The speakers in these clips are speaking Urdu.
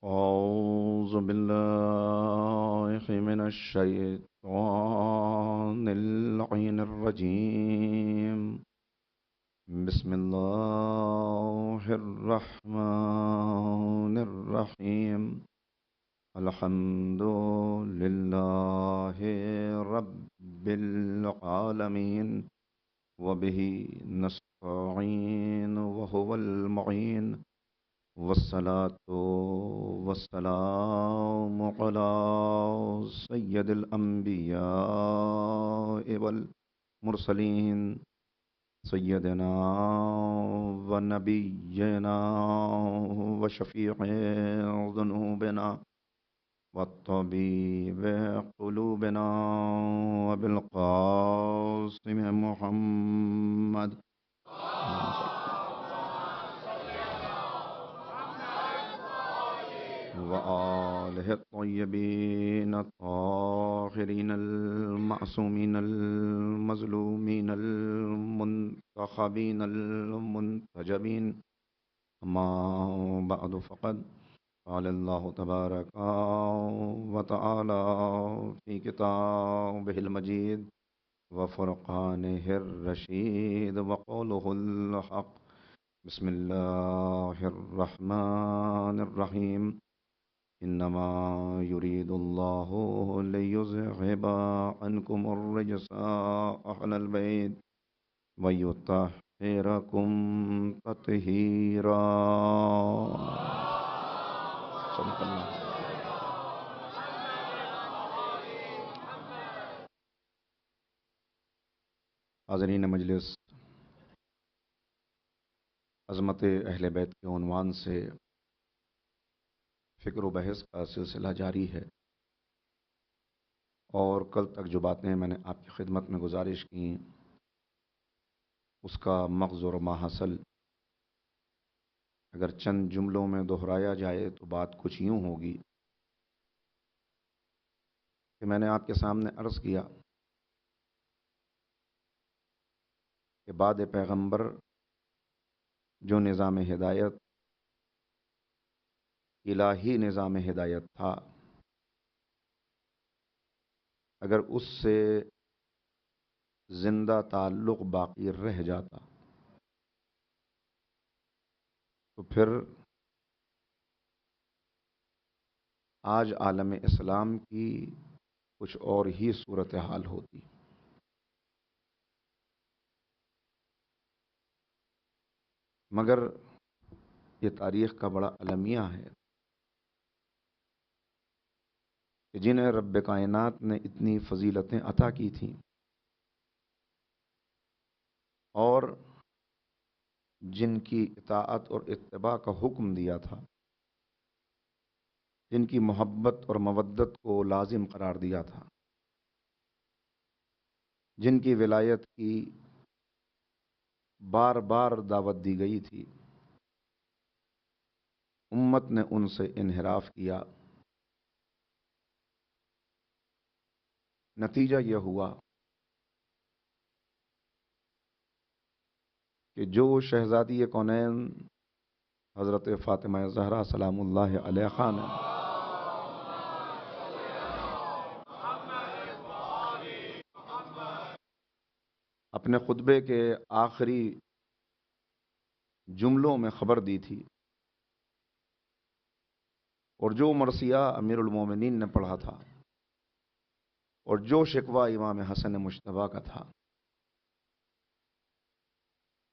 أعوذ بالله من الشيطان اللعين الرجيم. بسم الله الرحمن الرحيم. الحمد لله رب العالمين، وبه نستعين وهو المعين، والصلاة والسلام على سيد الأنبياء والمرسلين، سيدنا ونبينا وشفيع ذنوبنا والطبيب قلوبنا، وبالقاسم محمد وآله الطيبين الطاهرين المعصومين المظلومين المنتخبين المنتجبين. أما بعد، فقد قال الله تبارك وتعالى في كتابه المجيد وفرقانه الرشيد وقوله الحق. بسم الله الرحمن الرحيم. إنما يريد الله ليذهب عنكم الرجس أهل البيت ويطهركم تطهيرا. صدق اللہ. حاضرین مجلس، عظمت اہل بیت کے عنوان سے فکر و بحث کا سلسلہ جاری ہے، اور کل تک جو باتیں میں نے آپ کی خدمت میں گزارش کی، اس کا مغز اور ماحصل اگر چند جملوں میں دہرایا جائے تو بات کچھ یوں ہوگی کہ میں نے آپ کے سامنے عرض کیا کہ بعد پیغمبر جو نظام ہدایت، الہی نظام ہدایت تھا، اگر اس سے زندہ تعلق باقی رہ جاتا تو پھر آج عالم اسلام کی کچھ اور ہی صورتحال ہوتی. مگر یہ تاریخ کا بڑا المیہ ہے کہ جنہیں رب کائنات نے اتنی فضیلتیں عطا کی تھیں اور جن کی اطاعت اور اتباع کا حکم دیا تھا، جن کی محبت اور مودت کو لازم قرار دیا تھا، جن کی ولایت کی بار بار دعوت دی گئی تھی، امت نے ان سے انحراف کیا. نتیجہ یہ ہوا کہ جو شہزادی کونین حضرت فاطمہ زہرا سلام اللہ علیہا نے اپنے خطبے کے آخری جملوں میں خبر دی تھی، اور جو مرثیہ امیر المومنین نے پڑھا تھا، اور جو شکوہ امام حسن مجتبیٰ کا تھا،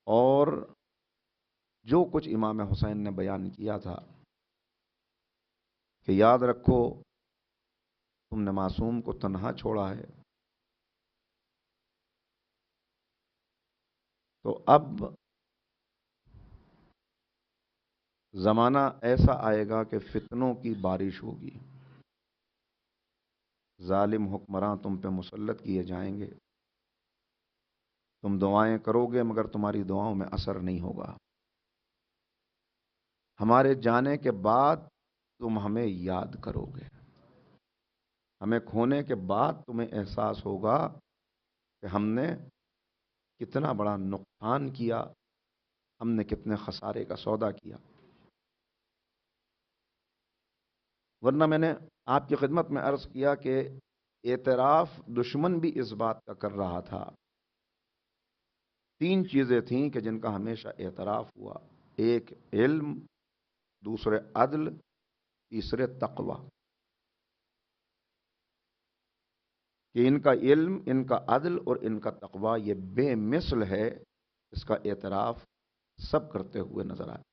اور جو کچھ امام حسین نے بیان کیا تھا کہ یاد رکھو تم نے معصوم کو تنہا چھوڑا ہے، تو اب زمانہ ایسا آئے گا کہ فتنوں کی بارش ہوگی، ظالم حکمراں تم پہ مسلط کیے جائیں گے، تم دعائیں کرو گے مگر تمہاری دعاؤں میں اثر نہیں ہوگا، ہمارے جانے کے بعد تم ہمیں یاد کرو گے، ہمیں کھونے کے بعد تمہیں احساس ہوگا کہ ہم نے کتنا بڑا نقصان کیا، ہم نے کتنے خسارے کا سودا کیا. ورنہ میں نے آپ کی خدمت میں عرض کیا کہ اعتراف دشمن بھی اس بات کا کر رہا تھا. 3 چیزیں تھیں کہ جن کا ہمیشہ اعتراف ہوا: ایک علم، دوسرے عدل، تیسرے تقوی. کہ ان کا علم، ان کا عدل اور ان کا تقوی یہ بے مثل ہے، اس کا اعتراف سب کرتے ہوئے نظر آئے.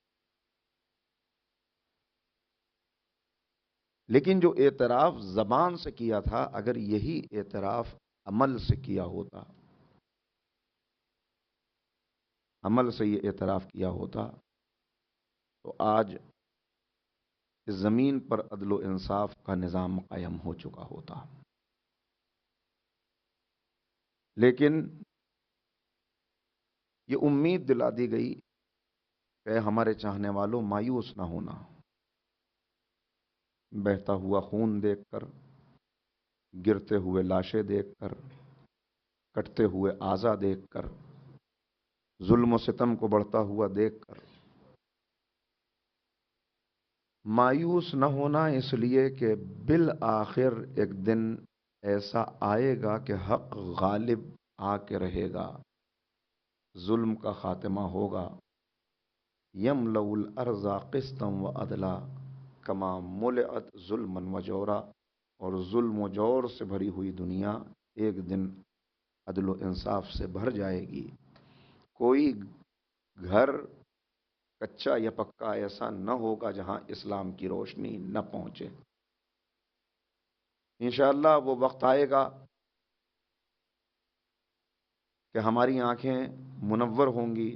لیکن جو اعتراف زبان سے کیا تھا، اگر یہی اعتراف عمل سے کیا ہوتا، عمل سے یہ اعتراف کیا ہوتا، تو آج اس زمین پر عدل و انصاف کا نظام قائم ہو چکا ہوتا. لیکن یہ امید دلا دی گئی کہ ہمارے چاہنے والوں مایوس نہ ہونا. بہتا ہوا خون دیکھ کر، گرتے ہوئے لاشیں دیکھ کر، کٹتے ہوئے اعضا دیکھ کر، ظلم و ستم کو بڑھتا ہوا دیکھ کر مایوس نہ ہونا، اس لیے کہ بالآخر ایک دن ایسا آئے گا کہ حق غالب آ کے رہے گا، ظلم کا خاتمہ ہوگا. یملأ الارض قسطا وعدلا کما ملئت ظلما وجورا. اور ظلم و جور سے بھری ہوئی دنیا ایک دن عدل و انصاف سے بھر جائے گی. کوئی گھر کچا یا پکا ایسا نہ ہوگا جہاں اسلام کی روشنی نہ پہنچے. انشاءاللہ وہ وقت آئے گا کہ ہماری آنکھیں منور ہوں گی،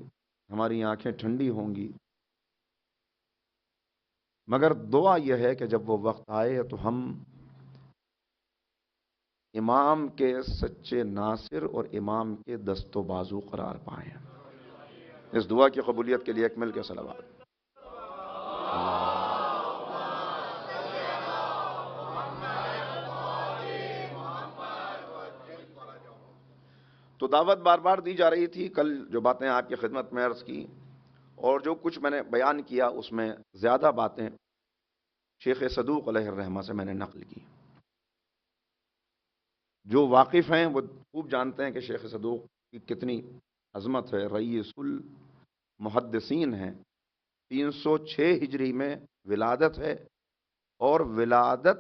ہماری آنکھیں ٹھنڈی ہوں گی. مگر دعا یہ ہے کہ جب وہ وقت آئے تو ہم امام کے سچے ناصر اور امام کے دست و بازو قرار پائیں. اس دعا کی قبولیت کے لیے ایک مل کے صلوات. تو دعوت بار بار دی جا رہی تھی. کل جو باتیں آپ کی خدمت میں عرض کی اور جو کچھ میں نے بیان کیا، اس میں زیادہ باتیں شیخ صدوق علیہ الرحمہ سے میں نے نقل کی. جو واقف ہیں وہ خوب جانتے ہیں کہ شیخ صدوق کی کتنی عظمت ہے. رئیس المحدثین ہیں. 306 ہجری میں ولادت ہے، اور ولادت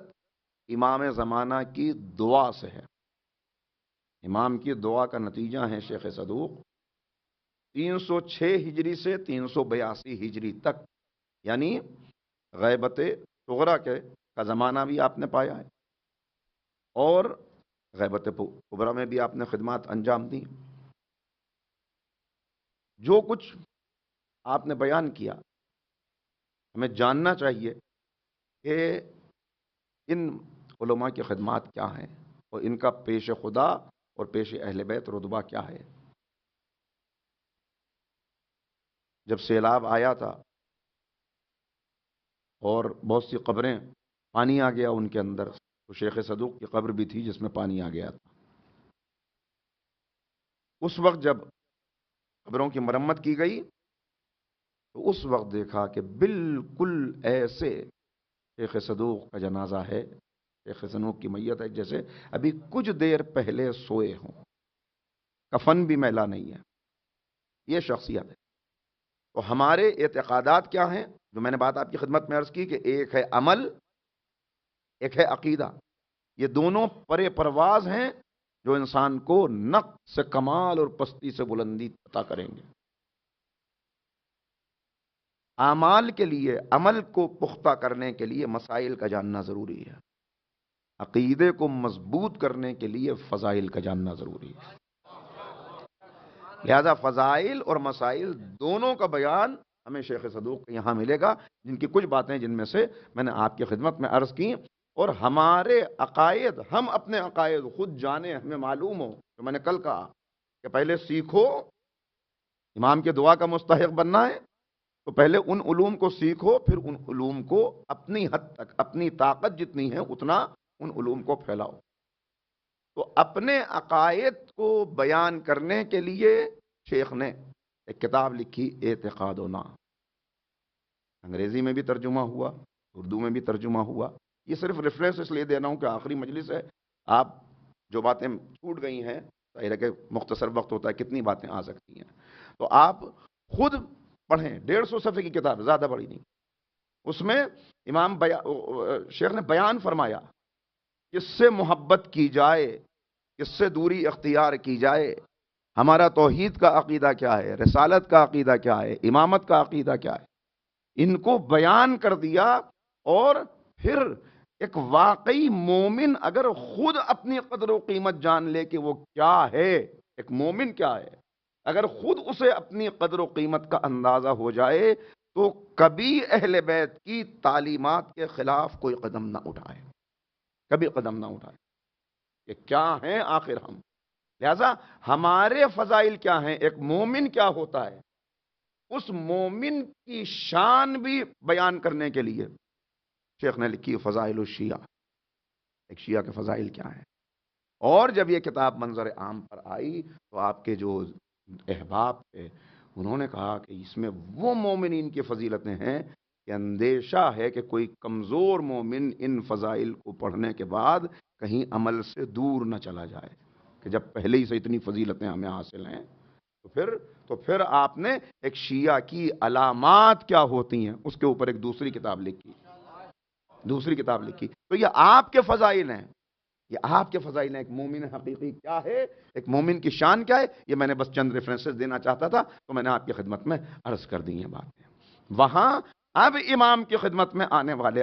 امام زمانہ کی دعا سے ہے. امام کی دعا کا نتیجہ ہے شیخ صدوق. 306 ہجری سے 382 ہجری تک، یعنی غیبت صغرا کا زمانہ بھی آپ نے پایا ہے، اور غیبت کبریٰ میں بھی آپ نے خدمات انجام دی. جو کچھ آپ نے بیان کیا، ہمیں جاننا چاہیے کہ ان علماء کی خدمات کیا ہیں اور ان کا پیش خدا اور پیش اہل بیت رتبہ کیا ہے. جب سیلاب آیا تھا اور بہت سی قبریں پانی آ گیا ان کے اندر، تو شیخ صدوق کی قبر بھی تھی جس میں پانی آ گیا تھا. اس وقت جب قبروں کی مرمت کی گئی تو اس وقت دیکھا کہ بالکل ایسے شیخ صدوق کا جنازہ ہے، شیخ صدوق کی میت ہے، جیسے ابھی کچھ دیر پہلے سوئے ہوں. کفن بھی میلا نہیں ہے. یہ شخصیت ہے. تو ہمارے اعتقادات کیا ہیں، جو میں نے بات آپ کی خدمت میں عرض کی کہ ایک ہے عمل، ایک ہے عقیدہ. یہ دونوں پرے پرواز ہیں جو انسان کو نقص سے کمال اور پستی سے بلندی عطا کریں گے. اعمال کے لیے، عمل کو پختہ کرنے کے لیے مسائل کا جاننا ضروری ہے. عقیدے کو مضبوط کرنے کے لیے فضائل کا جاننا ضروری ہے. لہذا فضائل اور مسائل دونوں کا بیان ہمیں شیخ صدوق کے یہاں ملے گا، جن کی کچھ باتیں جن میں سے میں نے آپ کی خدمت میں عرض کی. اور ہمارے عقائد، ہم اپنے عقائد خود جانیں، ہمیں معلوم ہو. تو میں نے کل کہا کہ پہلے سیکھو. امام کے دعا کا مستحق بننا ہے تو پہلے ان علوم کو سیکھو، پھر ان علوم کو اپنی حد تک، اپنی طاقت جتنی ہے اتنا ان علوم کو پھیلاؤ. تو اپنے عقائد کو بیان کرنے کے لیے شیخ نے ایک کتاب لکھی، اعتقادنا. انگریزی میں بھی ترجمہ ہوا، اردو میں بھی ترجمہ ہوا. یہ صرف ریفرنس اس لیے دے رہا ہوں کہ آخری مجلس ہے، آپ جو باتیں چھوٹ گئی ہیں، ظاہر ہے کہ مختصر وقت ہوتا ہے، کتنی باتیں آ سکتی ہیں، تو آپ خود پڑھیں، 150 صفحے کی کتاب، زیادہ بڑی نہیں. اس میں شیخ نے بیان فرمایا کس سے محبت کی جائے، کس سے دوری اختیار کی جائے، ہمارا توحید کا عقیدہ کیا ہے، رسالت کا عقیدہ کیا ہے، امامت کا عقیدہ کیا ہے، ان کو بیان کر دیا. اور پھر ایک واقعی مومن اگر خود اپنی قدر و قیمت جان لے کہ وہ کیا ہے، ایک مومن کیا ہے، اگر خود اسے اپنی قدر و قیمت کا اندازہ ہو جائے تو کبھی اہل بیت کی تعلیمات کے خلاف کوئی قدم نہ اٹھائے، کبھی قدم نہ اٹھائے کہ کیا ہیں آخر ہم. لہذا ہمارے فضائل کیا ہیں، ایک مومن کیا ہوتا ہے، اس مومن کی شان بھی بیان کرنے کے لیے شیخ نے لکھی فضائل الشیعہ، ایک شیعہ کے فضائل کیا ہیں. اور جب یہ کتاب منظر عام پر آئی تو آپ کے جو احباب تھے انہوں نے کہا کہ اس میں وہ مومنین کی فضیلتیں ہیں کہ اندیشہ ہے کہ کوئی کمزور مومن ان فضائل کو پڑھنے کے بعد کہیں عمل سے دور نہ چلا جائے، کہ جب پہلے ہی سے اتنی فضیلتیں ہمیں حاصل ہیں تو پھر آپ نے ایک شیعہ کی علامات کیا ہوتی ہیں اس کے اوپر ایک دوسری کتاب لکھی. تو یہ آپ کے فضائل ہیں، یہ آپ کے فضائل ہیں. ایک مومن حقیقی کیا ہے، ایک مومن کی شان کیا ہے، یہ میں نے بس چند ریفرنسز دینا چاہتا تھا تو میں نے آپ کی خدمت میں عرض کر دی ہیں باتیں. وہاں اب امام کی خدمت میں آنے والے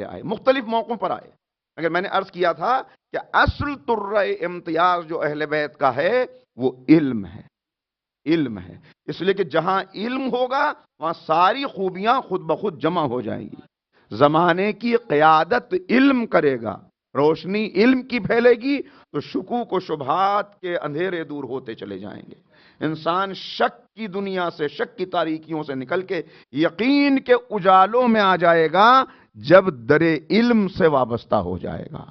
آئے مختلف موقعوں پر آئے. اگر میں نے عرض کیا تھا کہ اصل ترہ امتیاز جو اہل بیت کا ہے وہ علم ہے. اس لیے کہ جہاں علم ہوگا وہاں ساری خوبیاں خود بخود جمع ہو جائیں گی. زمانے کی قیادت علم کرے گا، روشنی علم کی پھیلے گی تو شکوک و شبہات کے اندھیرے دور ہوتے چلے جائیں گے. انسان شک کی دنیا سے، شک کی تاریکیوں سے نکل کے یقین کے اجالوں میں آ جائے گا جب در علم سے وابستہ ہو جائے گا.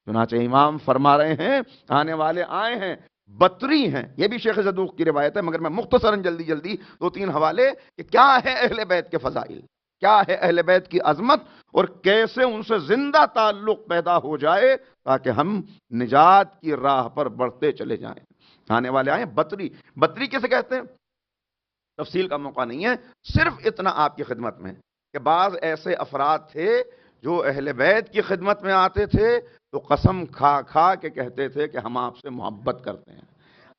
چنانچہ امام فرما رہے ہیں آنے والے آئے ہیں، بطری ہیں. یہ بھی شیخ صدوق کی روایت ہے، مگر میں مختصراً جلدی 2-3 حوالے کہ کیا ہے اہل بیت کے فضائل، کیا ہے اہل بیت کی عظمت، اور کیسے ان سے زندہ تعلق پیدا ہو جائے تاکہ ہم نجات کی راہ پر بڑھتے چلے جائیں. آنے والے آئے بطری کسے کہتے ہیں، تفصیل کا موقع نہیں ہے، صرف اتنا آپ کی خدمت میں کہ بعض ایسے افراد تھے جو اہل بیت کی خدمت میں آتے تھے تو قسم کھا کے کہتے تھے کہ ہم آپ سے محبت کرتے ہیں،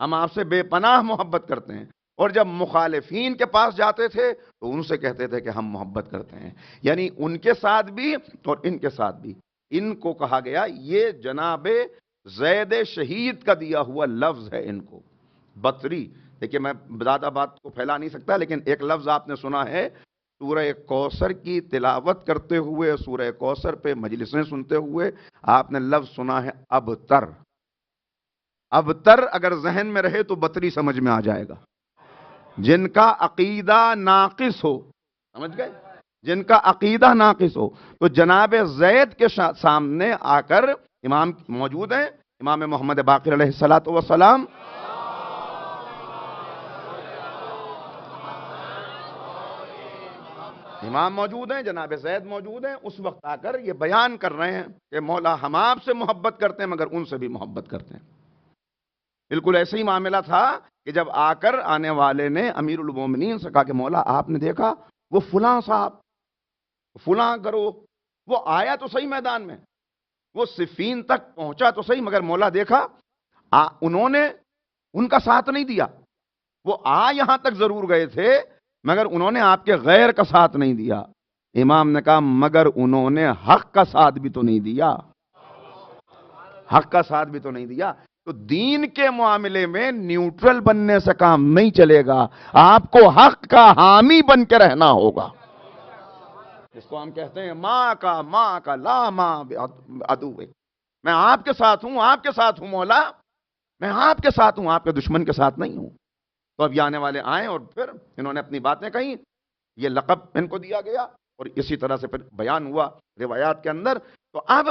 ہم آپ سے بے پناہ محبت کرتے ہیں. اور جب مخالفین کے پاس جاتے تھے تو ان سے کہتے تھے کہ ہم محبت کرتے ہیں. یعنی ان کے ساتھ بھی اور ان کے ساتھ بھی. ان کو کہا گیا یہ جناب زید شہید کا دیا ہوا لفظ ہے. ان کو بطری. دیکھیے میں زیادہ بات کو پھیلا نہیں سکتا، لیکن ایک لفظ آپ نے سنا ہے سورہ کوثر کی تلاوت کرتے ہوئے، سورہ کوثر پہ مجلسیں سنتے ہوئے آپ نے لفظ سنا ہے ابتر. ابتر اگر ذہن میں رہے تو بطری سمجھ میں آ جائے گا. جن کا عقیدہ ناقص ہو، سمجھ گئے، جن کا عقیدہ ناقص ہو تو جناب زید کے سامنے آ کر امام موجود ہیں، امام محمد باقر علیہ الصلوۃ والسلام، امام موجود ہیں، جناب زید موجود ہیں. اس وقت آ کر یہ بیان کر رہے ہیں کہ مولا ہم آپ سے محبت کرتے ہیں مگر ان سے بھی محبت کرتے ہیں. بالکل ایسے ہی معاملہ تھا کہ جب آ کر آنے والے نے امیر المومنین سے کہا کہ مولا آپ نے دیکھا وہ فلاں صاحب، فلاں کرو، وہ آیا تو صحیح میدان میں، وہ صفین تک پہنچا تو صحیح، مگر مولا دیکھا انہوں نے ان کا ساتھ نہیں دیا. وہ یہاں تک ضرور گئے تھے مگر انہوں نے آپ کے غیر کا ساتھ نہیں دیا. امام نے کہا مگر انہوں نے حق کا ساتھ بھی تو نہیں دیا، حق کا ساتھ بھی تو نہیں دیا. تو دین کے معاملے میں نیوٹرل بننے سے کام نہیں چلے گا، آپ کو حق کا حامی بن کے رہنا ہوگا. جس کو ہم کہتے ہیں ماں کا لا ماں عدو، میں آپ کے ساتھ ہوں مولا، میں آپ کے ساتھ ہوں، آپ کے دشمن کے ساتھ نہیں ہوں. تو اب یہ آنے والے آئے اور پھر انہوں نے اپنی باتیں کہیں، یہ لقب ان کو دیا گیا اور اسی طرح سے پھر بیان ہوا روایات کے اندر. تو اب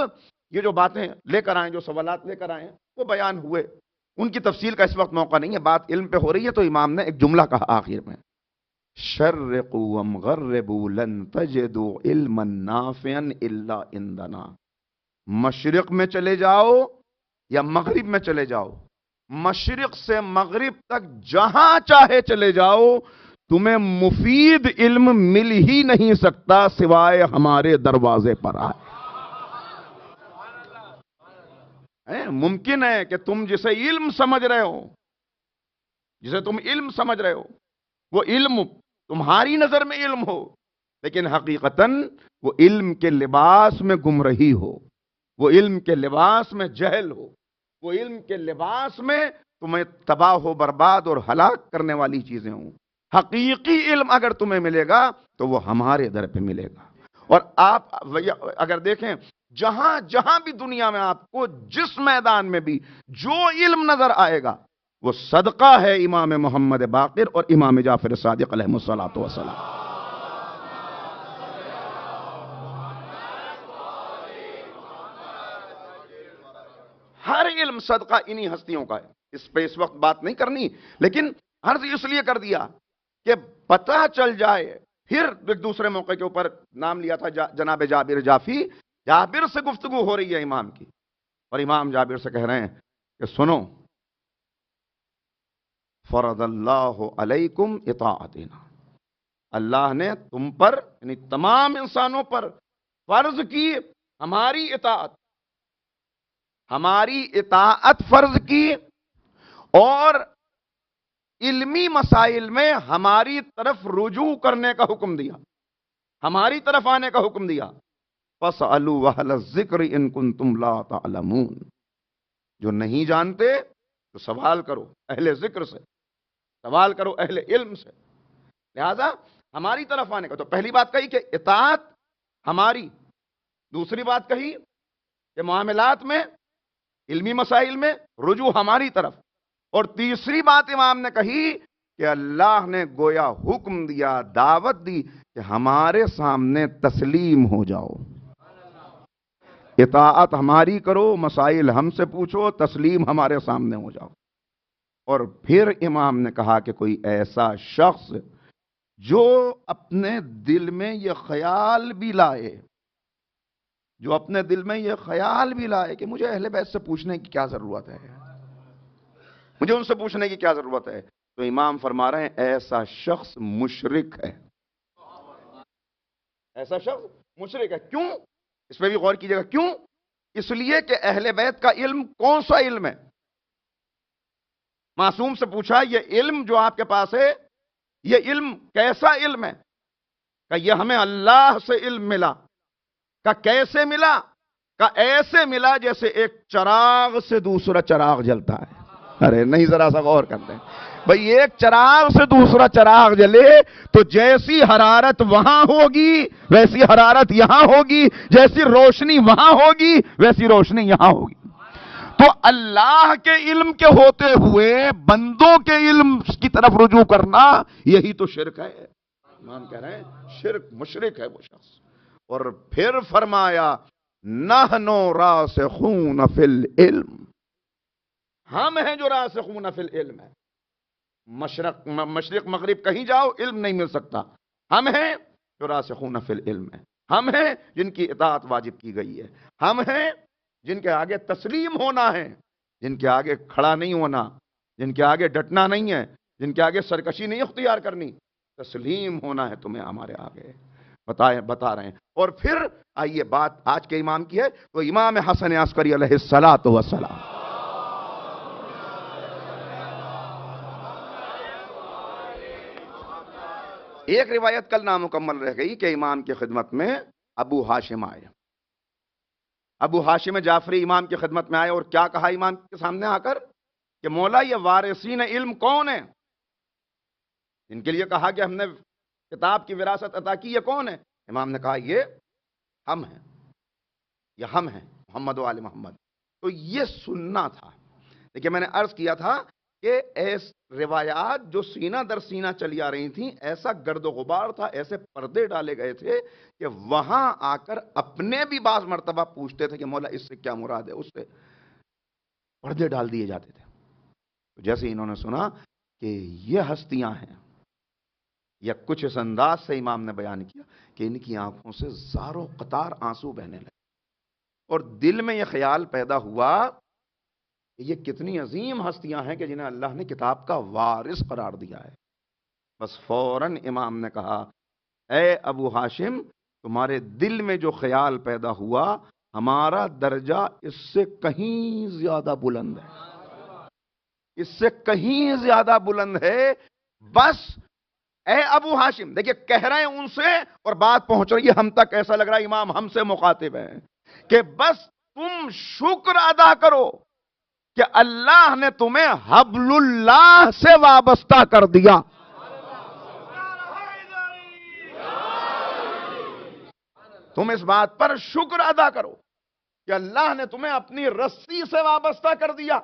یہ جو باتیں لے کر آئیں، جو سوالات لے کر آئے وہ بیان ہوئے. ان کی تفصیل کا اس وقت موقع نہیں ہے، بات علم پہ ہو رہی ہے. تو امام نے ایک جملہ کہا آخر میں، شرقوا وم غربوا لن تجدوا علما نافعا الا عندنا. مشرق میں چلے جاؤ یا مغرب میں چلے جاؤ، مشرق سے مغرب تک جہاں چاہے چلے جاؤ، تمہیں مفید علم مل ہی نہیں سکتا سوائے ہمارے دروازے پر آئے. ممکن ہے کہ تم جسے علم سمجھ رہے ہو، جسے تم علم سمجھ رہے ہو، وہ علم تمہاری نظر میں علم ہو، لیکن حقیقتاً وہ علم کے لباس میں گمراہی ہو، وہ علم کے لباس میں جہل ہو، وہ علم کے لباس میں تمہیں تباہ و برباد اور ہلاک کرنے والی چیزیں ہوں. حقیقی علم اگر تمہیں ملے گا تو وہ ہمارے در پہ ملے گا. اور آپ اگر دیکھیں جہاں جہاں بھی دنیا میں آپ کو جس میدان میں بھی جو علم نظر آئے گا وہ صدقہ ہے امام محمد باقر اور امام جعفر صادق علیہ الصلوۃ والسلام. ہر علم صدقہ انہی ہستیوں کا ہے. اس پہ اس وقت بات نہیں کرنی، لیکن عرض اس لیے کر دیا کہ پتہ چل جائے. پھر ایک دوسرے موقع کے اوپر نام لیا تھا جناب جابر جعفی. جابر سے گفتگو ہو رہی ہے امام کی، اور امام جابر سے کہہ رہے ہیں کہ سنو، فرض اللہ علیکم اطاعتنا، اللہ نے تم پر یعنی تمام انسانوں پر فرض کی ہماری اطاعت، ہماری اطاعت فرض کی، اور علمی مسائل میں ہماری طرف رجوع کرنے کا حکم دیا، ہماری طرف آنے کا حکم دیا. فَاسْأَلُوا أَهْلَ الذِّكْرِ إِن كُنتُمْ لَا تَعْلَمُونَ. جو نہیں جانتے تو سوال کرو اہل ذکر سے، سوال کرو اہل علم سے. لہذا ہماری طرف آنے کا، تو پہلی بات کہی کہ اطاعت ہماری، دوسری بات کہی کہ معاملات میں علمی مسائل میں رجوع ہماری طرف، اور تیسری بات امام نے کہی کہ اللہ نے گویا حکم دیا، دعوت دی کہ ہمارے سامنے تسلیم ہو جاؤ، اطاعت ہماری کرو، مسائل ہم سے پوچھو، تسلیم ہمارے سامنے ہو جاؤ. اور پھر امام نے کہا کہ کوئی ایسا شخص جو اپنے دل میں یہ خیال بھی لائے، جو اپنے دل میں یہ خیال بھی لائے کہ مجھے اہل بیت سے پوچھنے کی کیا ضرورت ہے، مجھے ان سے پوچھنے کی کیا ضرورت ہے، تو امام فرما رہے ہیں ایسا شخص مشرک ہے. ایسا شخص مشرک ہے. کیوں؟ اس پہ بھی غور کیجیے گا. کیوں؟ اس لیے کہ اہل بیت کا علم کون سا علم ہے؟ معصوم سے پوچھا یہ علم جو آپ کے پاس ہے یہ علم کیسا علم ہے؟ کہ یہ ہمیں اللہ سے علم ملا. کہ کیسے ملا؟ کہ ایسے ملا جیسے ایک چراغ سے دوسرا چراغ جلتا ہے. ارے نہیں، ذرا سا غور کرتے ہیں بھئی. ایک چراغ سے دوسرا چراغ جلے تو جیسی حرارت وہاں ہوگی ویسی حرارت یہاں ہوگی، جیسی روشنی وہاں ہوگی ویسی روشنی یہاں ہوگی. تو اللہ کے علم کے ہوتے ہوئے بندوں کے علم کی طرف رجوع کرنا یہی تو شرک ہے. امام کہہ رہے ہیں شرک، مشرک ہے وہ شخص. اور پھر فرمایا نحن راسخون فی العلم، ہم ہیں جو راسخون فی العلم ہے. مشرق مغرب کہیں جاؤ علم نہیں مل سکتا. ہم ہیں جو راسخون فی العلم ہے، ہم ہیں جن کی اطاعت واجب کی گئی ہے، ہم ہیں جن کے آگے تسلیم ہونا ہے، جن کے آگے کھڑا نہیں ہونا، جن کے آگے ڈٹنا نہیں ہے، جن کے آگے سرکشی نہیں اختیار کرنی، تسلیم ہونا ہے تمہیں ہمارے آگے بتا رہے ہیں. اور پھر آئیے بات آج کے امام کی ہے، تو امام حسن عسکری علیہ السلام. ایک روایت کل نامکمل رہ گئی کہ امام کی خدمت میں ابو ہاشم آئے. ابو ہاشم جعفری امام کی خدمت میں آئے اور کیا کہا امام کے سامنے آ کر کہ مولا یہ وارثین علم کون ہیں؟ ان کے لیے کہا کہ ہم نے کتاب کی وراثت عطا کی، یہ کون ہے؟ امام نے کہا یہ ہم ہیں، یہ ہم ہیں محمد و آل محمد. تو یہ سننا تھا. دیکھیں میں نے عرض کیا تھا کہ ایس روایات جو سینہ در سینہ چلی آ رہی تھیں، ایسا گرد و غبار تھا، ایسے پردے ڈالے گئے تھے کہ وہاں آ کر اپنے بھی بعض مرتبہ پوچھتے تھے کہ مولا اس سے کیا مراد ہے، اس سے پردے ڈال دیے جاتے تھے. تو جیسے انہوں نے سنا کہ یہ ہستیاں ہیں یا کچھ اس انداز سے امام نے بیان کیا کہ ان کی آنکھوں سے زاروں قطار آنسو بہنے لگے، اور دل میں یہ خیال پیدا ہوا کہ یہ کتنی عظیم ہستیاں ہیں کہ جنہیں اللہ نے کتاب کا وارث قرار دیا ہے۔ بس فوراً امام نے کہا، اے ابو ہاشم، تمہارے دل میں جو خیال پیدا ہوا ہمارا درجہ اس سے کہیں زیادہ بلند ہے، اس سے کہیں زیادہ بلند ہے۔ بس اے ابو ہاشم، دیکھیے کہہ رہے ہیں ان سے اور بات پہنچ رہی ہے ہم تک، ایسا لگ رہا ہے امام ہم سے مخاطب ہیں کہ بس تم شکر ادا کرو کہ اللہ نے تمہیں حبل اللہ سے وابستہ کر دیا۔ تم اس بات پر شکر ادا کرو کہ اللہ نے تمہیں اپنی رسی سے وابستہ کر دیا،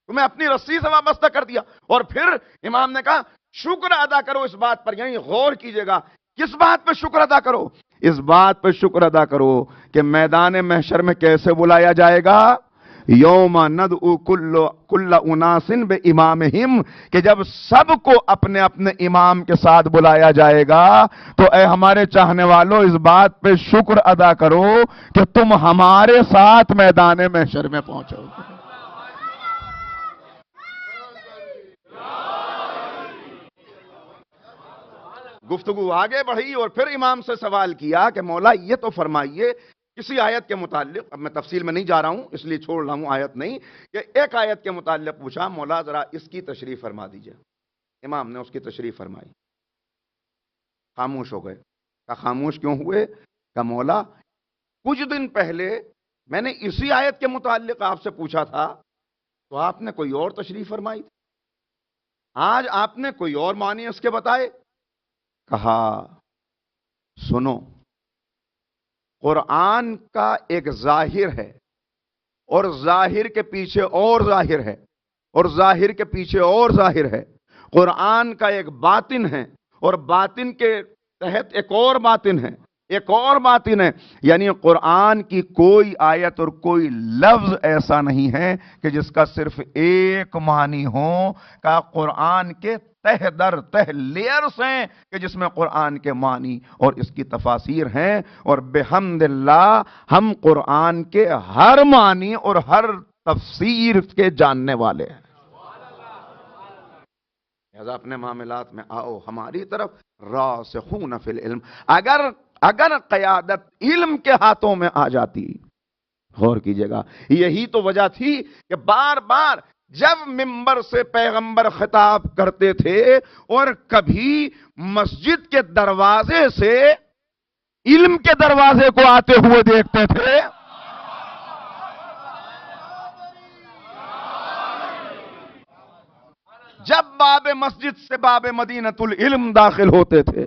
تمہیں اپنی رسی سے وابستہ کر دیا۔ اور پھر امام نے کہا شکر ادا کرو اس بات پر، یعنی غور کیجئے گا کس بات پہ شکر ادا کرو؟ اس بات پہ شکر ادا کرو کہ میدان محشر میں کیسے بلایا جائے گا؟ یوم ندعو کل اناس بامامہم، کہ جب سب کو اپنے اپنے امام کے ساتھ بلایا جائے گا تو اے ہمارے چاہنے والوں اس بات پہ شکر ادا کرو کہ تم ہمارے ساتھ میدان محشر میں پہنچو گے۔ گفتگو آگے بڑھی اور پھر امام سے سوال کیا کہ مولا یہ تو فرمائیے کسی آیت کے متعلق، اب میں تفصیل میں نہیں جا رہا ہوں اس لیے چھوڑ رہا ہوں آیت نہیں، کہ ایک آیت کے متعلق پوچھا، مولا ذرا اس کی تشریح فرما دیجئے۔ امام نے اس کی تشریح فرمائی، خاموش ہو گئے۔ کہا خاموش کیوں ہوئے؟ کہا مولا کچھ دن پہلے میں نے اسی آیت کے متعلق آپ سے پوچھا تھا تو آپ نے کوئی اور تشریح فرمائی تھی، آج آپ نے کوئی اور معنی اس کے بتائے۔ کہا سنو، قرآن کا ایک ظاہر ہے اور ظاہر کے پیچھے اور ظاہر ہے اور ظاہر کے پیچھے اور ظاہر ہے، قرآن کا ایک باطن ہے اور باطن کے تحت ایک اور باطن ہے، ایک اور باطن ہے، یعنی قرآن کی کوئی آیت اور کوئی لفظ ایسا نہیں ہے کہ جس کا صرف ایک معنی ہو۔ کہ قرآن کے تہ در تہ لیئرز ہیں کہ جس میں قرآن کے معنی اور اس کی تفاسیر ہیں، اور بحمد اللہ ہم قرآن کے ہر معنی اور ہر تفسیر کے جاننے والے ہیں۔ لہذا اپنے معاملات میں آؤ ہماری طرف، راسخون فی العلم۔ اگر قیادت علم کے ہاتھوں میں آ جاتی، غور کیجئے گا، یہی تو وجہ تھی کہ بار بار جب ممبر سے پیغمبر خطاب کرتے تھے اور کبھی مسجد کے دروازے سے علم کے دروازے کو آتے ہوئے دیکھتے تھے، جب باب مسجد سے باب مدینۃ العلم داخل ہوتے تھے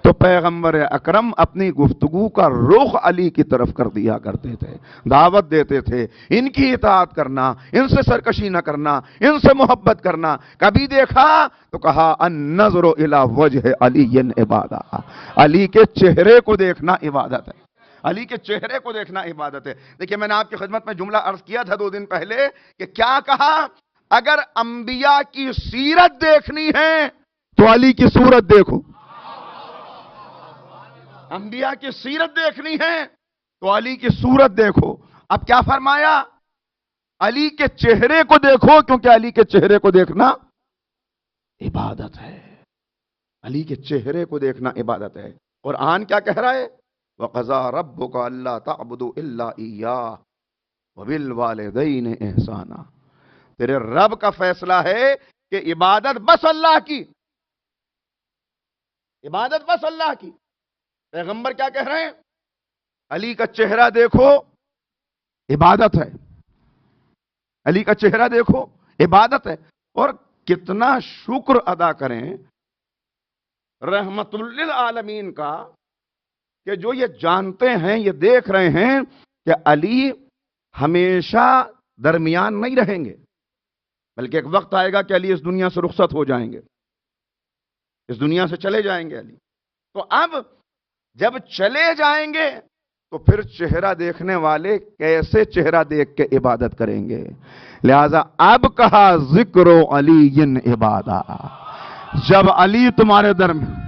تو پیغمبر اکرم اپنی گفتگو کا رخ علی کی طرف کر دیا کرتے تھے، دعوت دیتے تھے ان کی اطاعت کرنا، ان سے سرکشی نہ کرنا، ان سے محبت کرنا۔ کبھی دیکھا تو کہا النظر الی وجہ علی عبادہ، علی کے چہرے کو دیکھنا عبادت ہے، علی کے چہرے کو دیکھنا عبادت ہے۔ دیکھیں میں نے آپ کی خدمت میں جملہ عرض کیا تھا 2 دن پہلے کہ کیا کہا، اگر انبیاء کی سیرت دیکھنی ہے تو علی کی صورت دیکھو، انبیاء کی سیرت دیکھنی ہے تو علی کی صورت دیکھو۔ اب کیا فرمایا؟ علی کے چہرے کو دیکھو، کیونکہ علی کے چہرے کو دیکھنا عبادت ہے، علی کے چہرے کو دیکھنا عبادت ہے۔ قرآن کیا کہہ رہا ہے؟ وَقَضَىٰ رَبُّكَ أَلَّا تَعْبُدُوا إِلَّا إِيَّاهُ وَبِالْوَالِدَيْنِ إِحْسَانًا۔ تیرے رب کا فیصلہ ہے کہ عبادت بس اللہ کی، عبادت بس اللہ کی۔ پیغمبر کیا کہہ رہے ہیں؟ علی کا چہرہ دیکھو عبادت ہے، علی کا چہرہ دیکھو عبادت ہے۔ اور کتنا شکر ادا کریں رحمت للعالمین کا کہ جو یہ جانتے ہیں، یہ دیکھ رہے ہیں کہ علی ہمیشہ درمیان نہیں رہیں گے، بلکہ ایک وقت آئے گا کہ علی اس دنیا سے رخصت ہو جائیں گے، اس دنیا سے چلے جائیں گے علی۔ تو اب جب چلے جائیں گے تو پھر چہرہ دیکھنے والے کیسے چہرہ دیکھ کے عبادت کریں گے؟ لہذا اب کہا ذکر علی عبادہ، جب علی تمہارے درمیان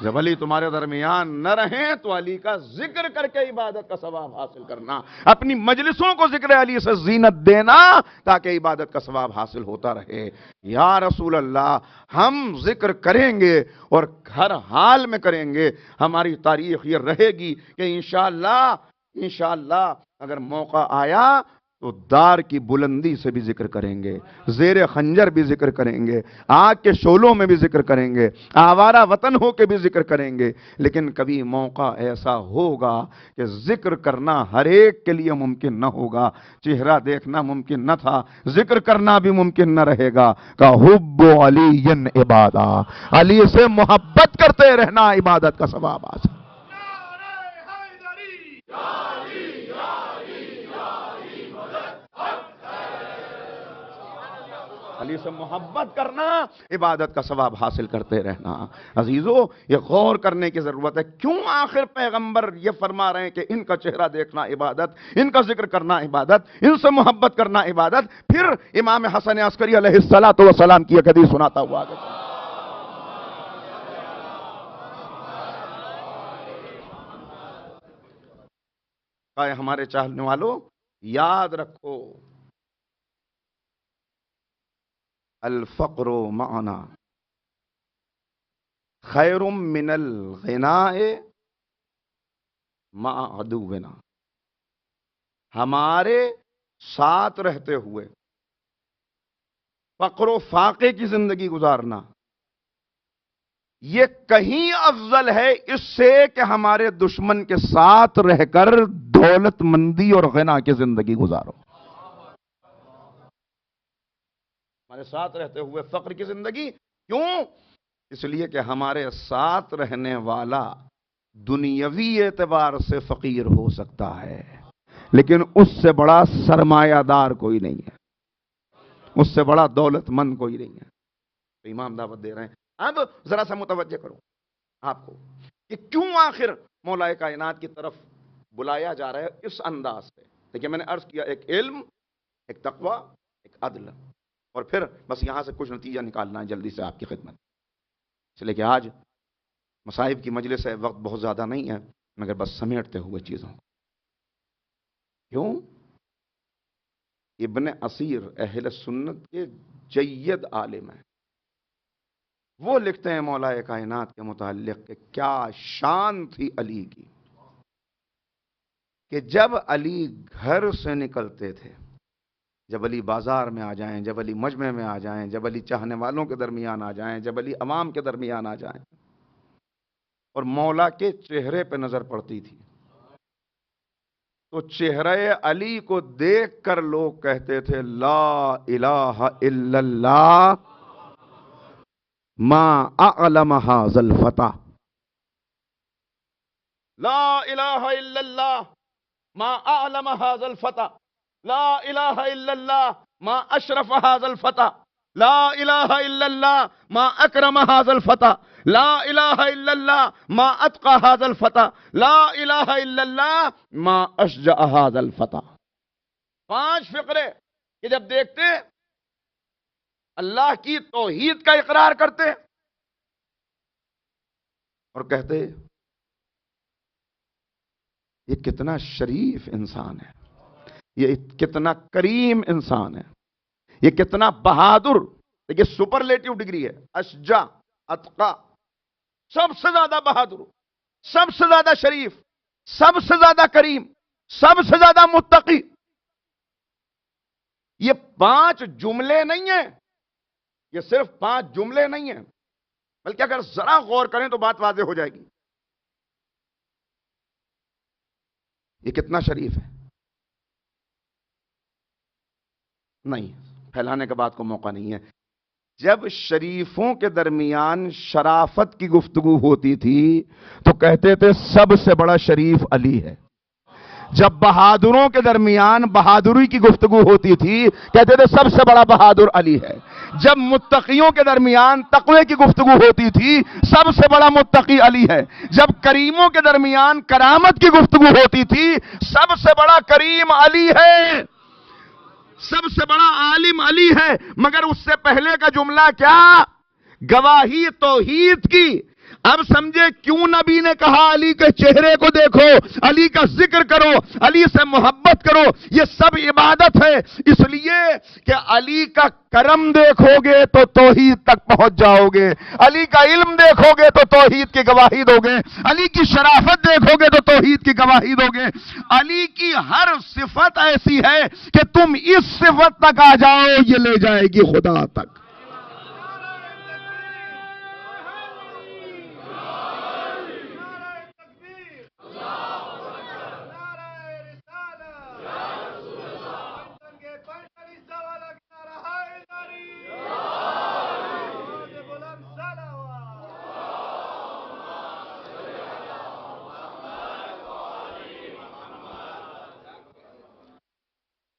جب علی تمہارے درمیان نہ رہیں تو علی کا ذکر کر کے عبادت کا ثواب حاصل کرنا، اپنی مجلسوں کو ذکر علی سے زینت دینا تاکہ عبادت کا ثواب حاصل ہوتا رہے۔ یا رسول اللہ، ہم ذکر کریں گے اور ہر حال میں کریں گے، ہماری تاریخ یہ رہے گی کہ انشاءاللہ اگر موقع آیا تو دار کی بلندی سے بھی ذکر کریں گے، زیر خنجر بھی ذکر کریں گے، آگ کے شعلوں میں بھی ذکر کریں گے، آوارہ وطن ہو کے بھی ذکر کریں گے۔ لیکن کبھی موقع ایسا ہوگا کہ ذکر کرنا ہر ایک کے لیے ممکن نہ ہوگا، چہرہ دیکھنا ممکن نہ تھا، ذکر کرنا بھی ممکن نہ رہے گا۔ کہ حب علی عبادہ، علی سے محبت کرتے رہنا عبادت کا ثواب حاصل۔ علی سے محبت کرنا، عبادت کا ثواب حاصل کرتے رہنا۔ عزیزو، یہ غور کرنے کی ضرورت ہے، کیوں آخر پیغمبر یہ فرما رہے ہیں کہ ان کا چہرہ دیکھنا عبادت، ان کا ذکر کرنا عبادت، ان سے محبت کرنا عبادت۔ پھر امام حسن عسکری علیہ السلام کی ایک حدیث سناتا ہوا آگے کہا، ہمارے چاہنے والوں یاد رکھو، الفقر معنا خیر من الغناء مع عدونا، ہمارے ساتھ رہتے ہوئے فقر و فاقے کی زندگی گزارنا یہ کہیں افضل ہے اس سے کہ ہمارے دشمن کے ساتھ رہ کر دولت مندی اور غنا کی زندگی گزارو۔ ہمارے ساتھ رہتے ہوئے فقر کی زندگی، کیوں؟ اس لیے کہ ہمارے ساتھ رہنے والا دنیاوی اعتبار سے فقیر ہو سکتا ہے لیکن اس سے بڑا سرمایہ دار کوئی نہیں ہے، اس سے بڑا دولت مند کوئی نہیں ہے۔ تو امام دعوت دے رہے ہیں، اب ذرا سا متوجہ کرو آپ کو کہ کیوں آخر مولا کائنات کی طرف بلایا جا رہا ہے اس انداز سے۔ دیکھیں، میں نے عرض کیا، ایک علم، ایک تقوی، ایک عدل، اور پھر بس یہاں سے کچھ نتیجہ نکالنا ہے جلدی سے آپ کی خدمت۔ اس لیے کہ آج مصائب کی مجلس ہے، وقت بہت زیادہ نہیں ہے، مگر بس سمیٹتے ہوئے چیزوں کو۔ کیوں؟ ابن اسیر اہل سنت کے جید عالم ہیں، وہ لکھتے ہیں مولا کائنات کے متعلق کہ کیا شان تھی علی کی، کہ جب علی گھر سے نکلتے تھے، جب علی بازار میں آ جائیں، جب علی مجمع میں آ جائیں، جب علی چاہنے والوں کے درمیان آ جائیں، جب علی عوام کے درمیان آ جائیں، اور مولا کے چہرے پہ نظر پڑتی تھی تو چہرہ علی کو دیکھ کر لوگ کہتے تھے، لا الہ الا اللہ ما اعلم ھذا الفتى، لا الہ الا اللہ ما اعلم ھذا الفتى، لا الہ الا اللہ ما اشرف ھذا الفتى، لا الہ الا اللہ ما اکرم ھذا الفتى، لا الہ الا اللہ ما اتقى ھذا الفتى، لا الہ الا اللہ ما اشجع ھذا الفتى۔ 5 فقرے کہ جب دیکھتے اللہ کی توحید کا اقرار کرتے اور کہتے یہ کتنا شریف انسان ہے، یہ کتنا کریم انسان ہے، یہ کتنا بہادر، یہ سپرلیٹیو ڈگری ہے، اشجع، اتقا، سب سے زیادہ بہادر، سب سے زیادہ شریف، سب سے زیادہ کریم، سب سے زیادہ متقی۔ یہ 5 جملے نہیں ہیں، یہ صرف 5 جملے نہیں ہیں، بلکہ اگر ذرا غور کریں تو بات واضح ہو جائے گی۔ یہ کتنا شریف ہے؟ نہیں، پھیلانے کے بعد کو موقع نہیں ہے۔ جب شریفوں کے درمیان شرافت کی گفتگو ہوتی تھی تو کہتے تھے سب سے بڑا شریف علی ہے۔ جب بہادروں کے درمیان بہادری کی گفتگو ہوتی تھی کہتے تھے سب سے بڑا بہادر علی ہے۔ جب متقیوں کے درمیان تقوی کی گفتگو ہوتی تھی سب سے بڑا متقی علی ہے۔ جب کریموں کے درمیان کرامت کی گفتگو ہوتی تھی سب سے بڑا کریم علی ہے۔ سب سے بڑا عالم علی ہے، مگر اس سے پہلے کا جملہ کیا؟ گواہی توحید کی۔ اب سمجھے کیوں نبی نے کہا علی کے چہرے کو دیکھو، علی کا ذکر کرو، علی سے محبت کرو، یہ سب عبادت ہے۔ اس لیے کہ علی کا کرم دیکھو گے تو توحید تک پہنچ جاؤ گے، علی کا علم دیکھو گے تو توحید کی گواہی دو گے، علی کی شرافت دیکھو گے تو توحید کی گواہی دو گے۔ علی کی ہر صفت ایسی ہے کہ تم اس صفت تک آ جاؤ، یہ لے جائے گی خدا تک۔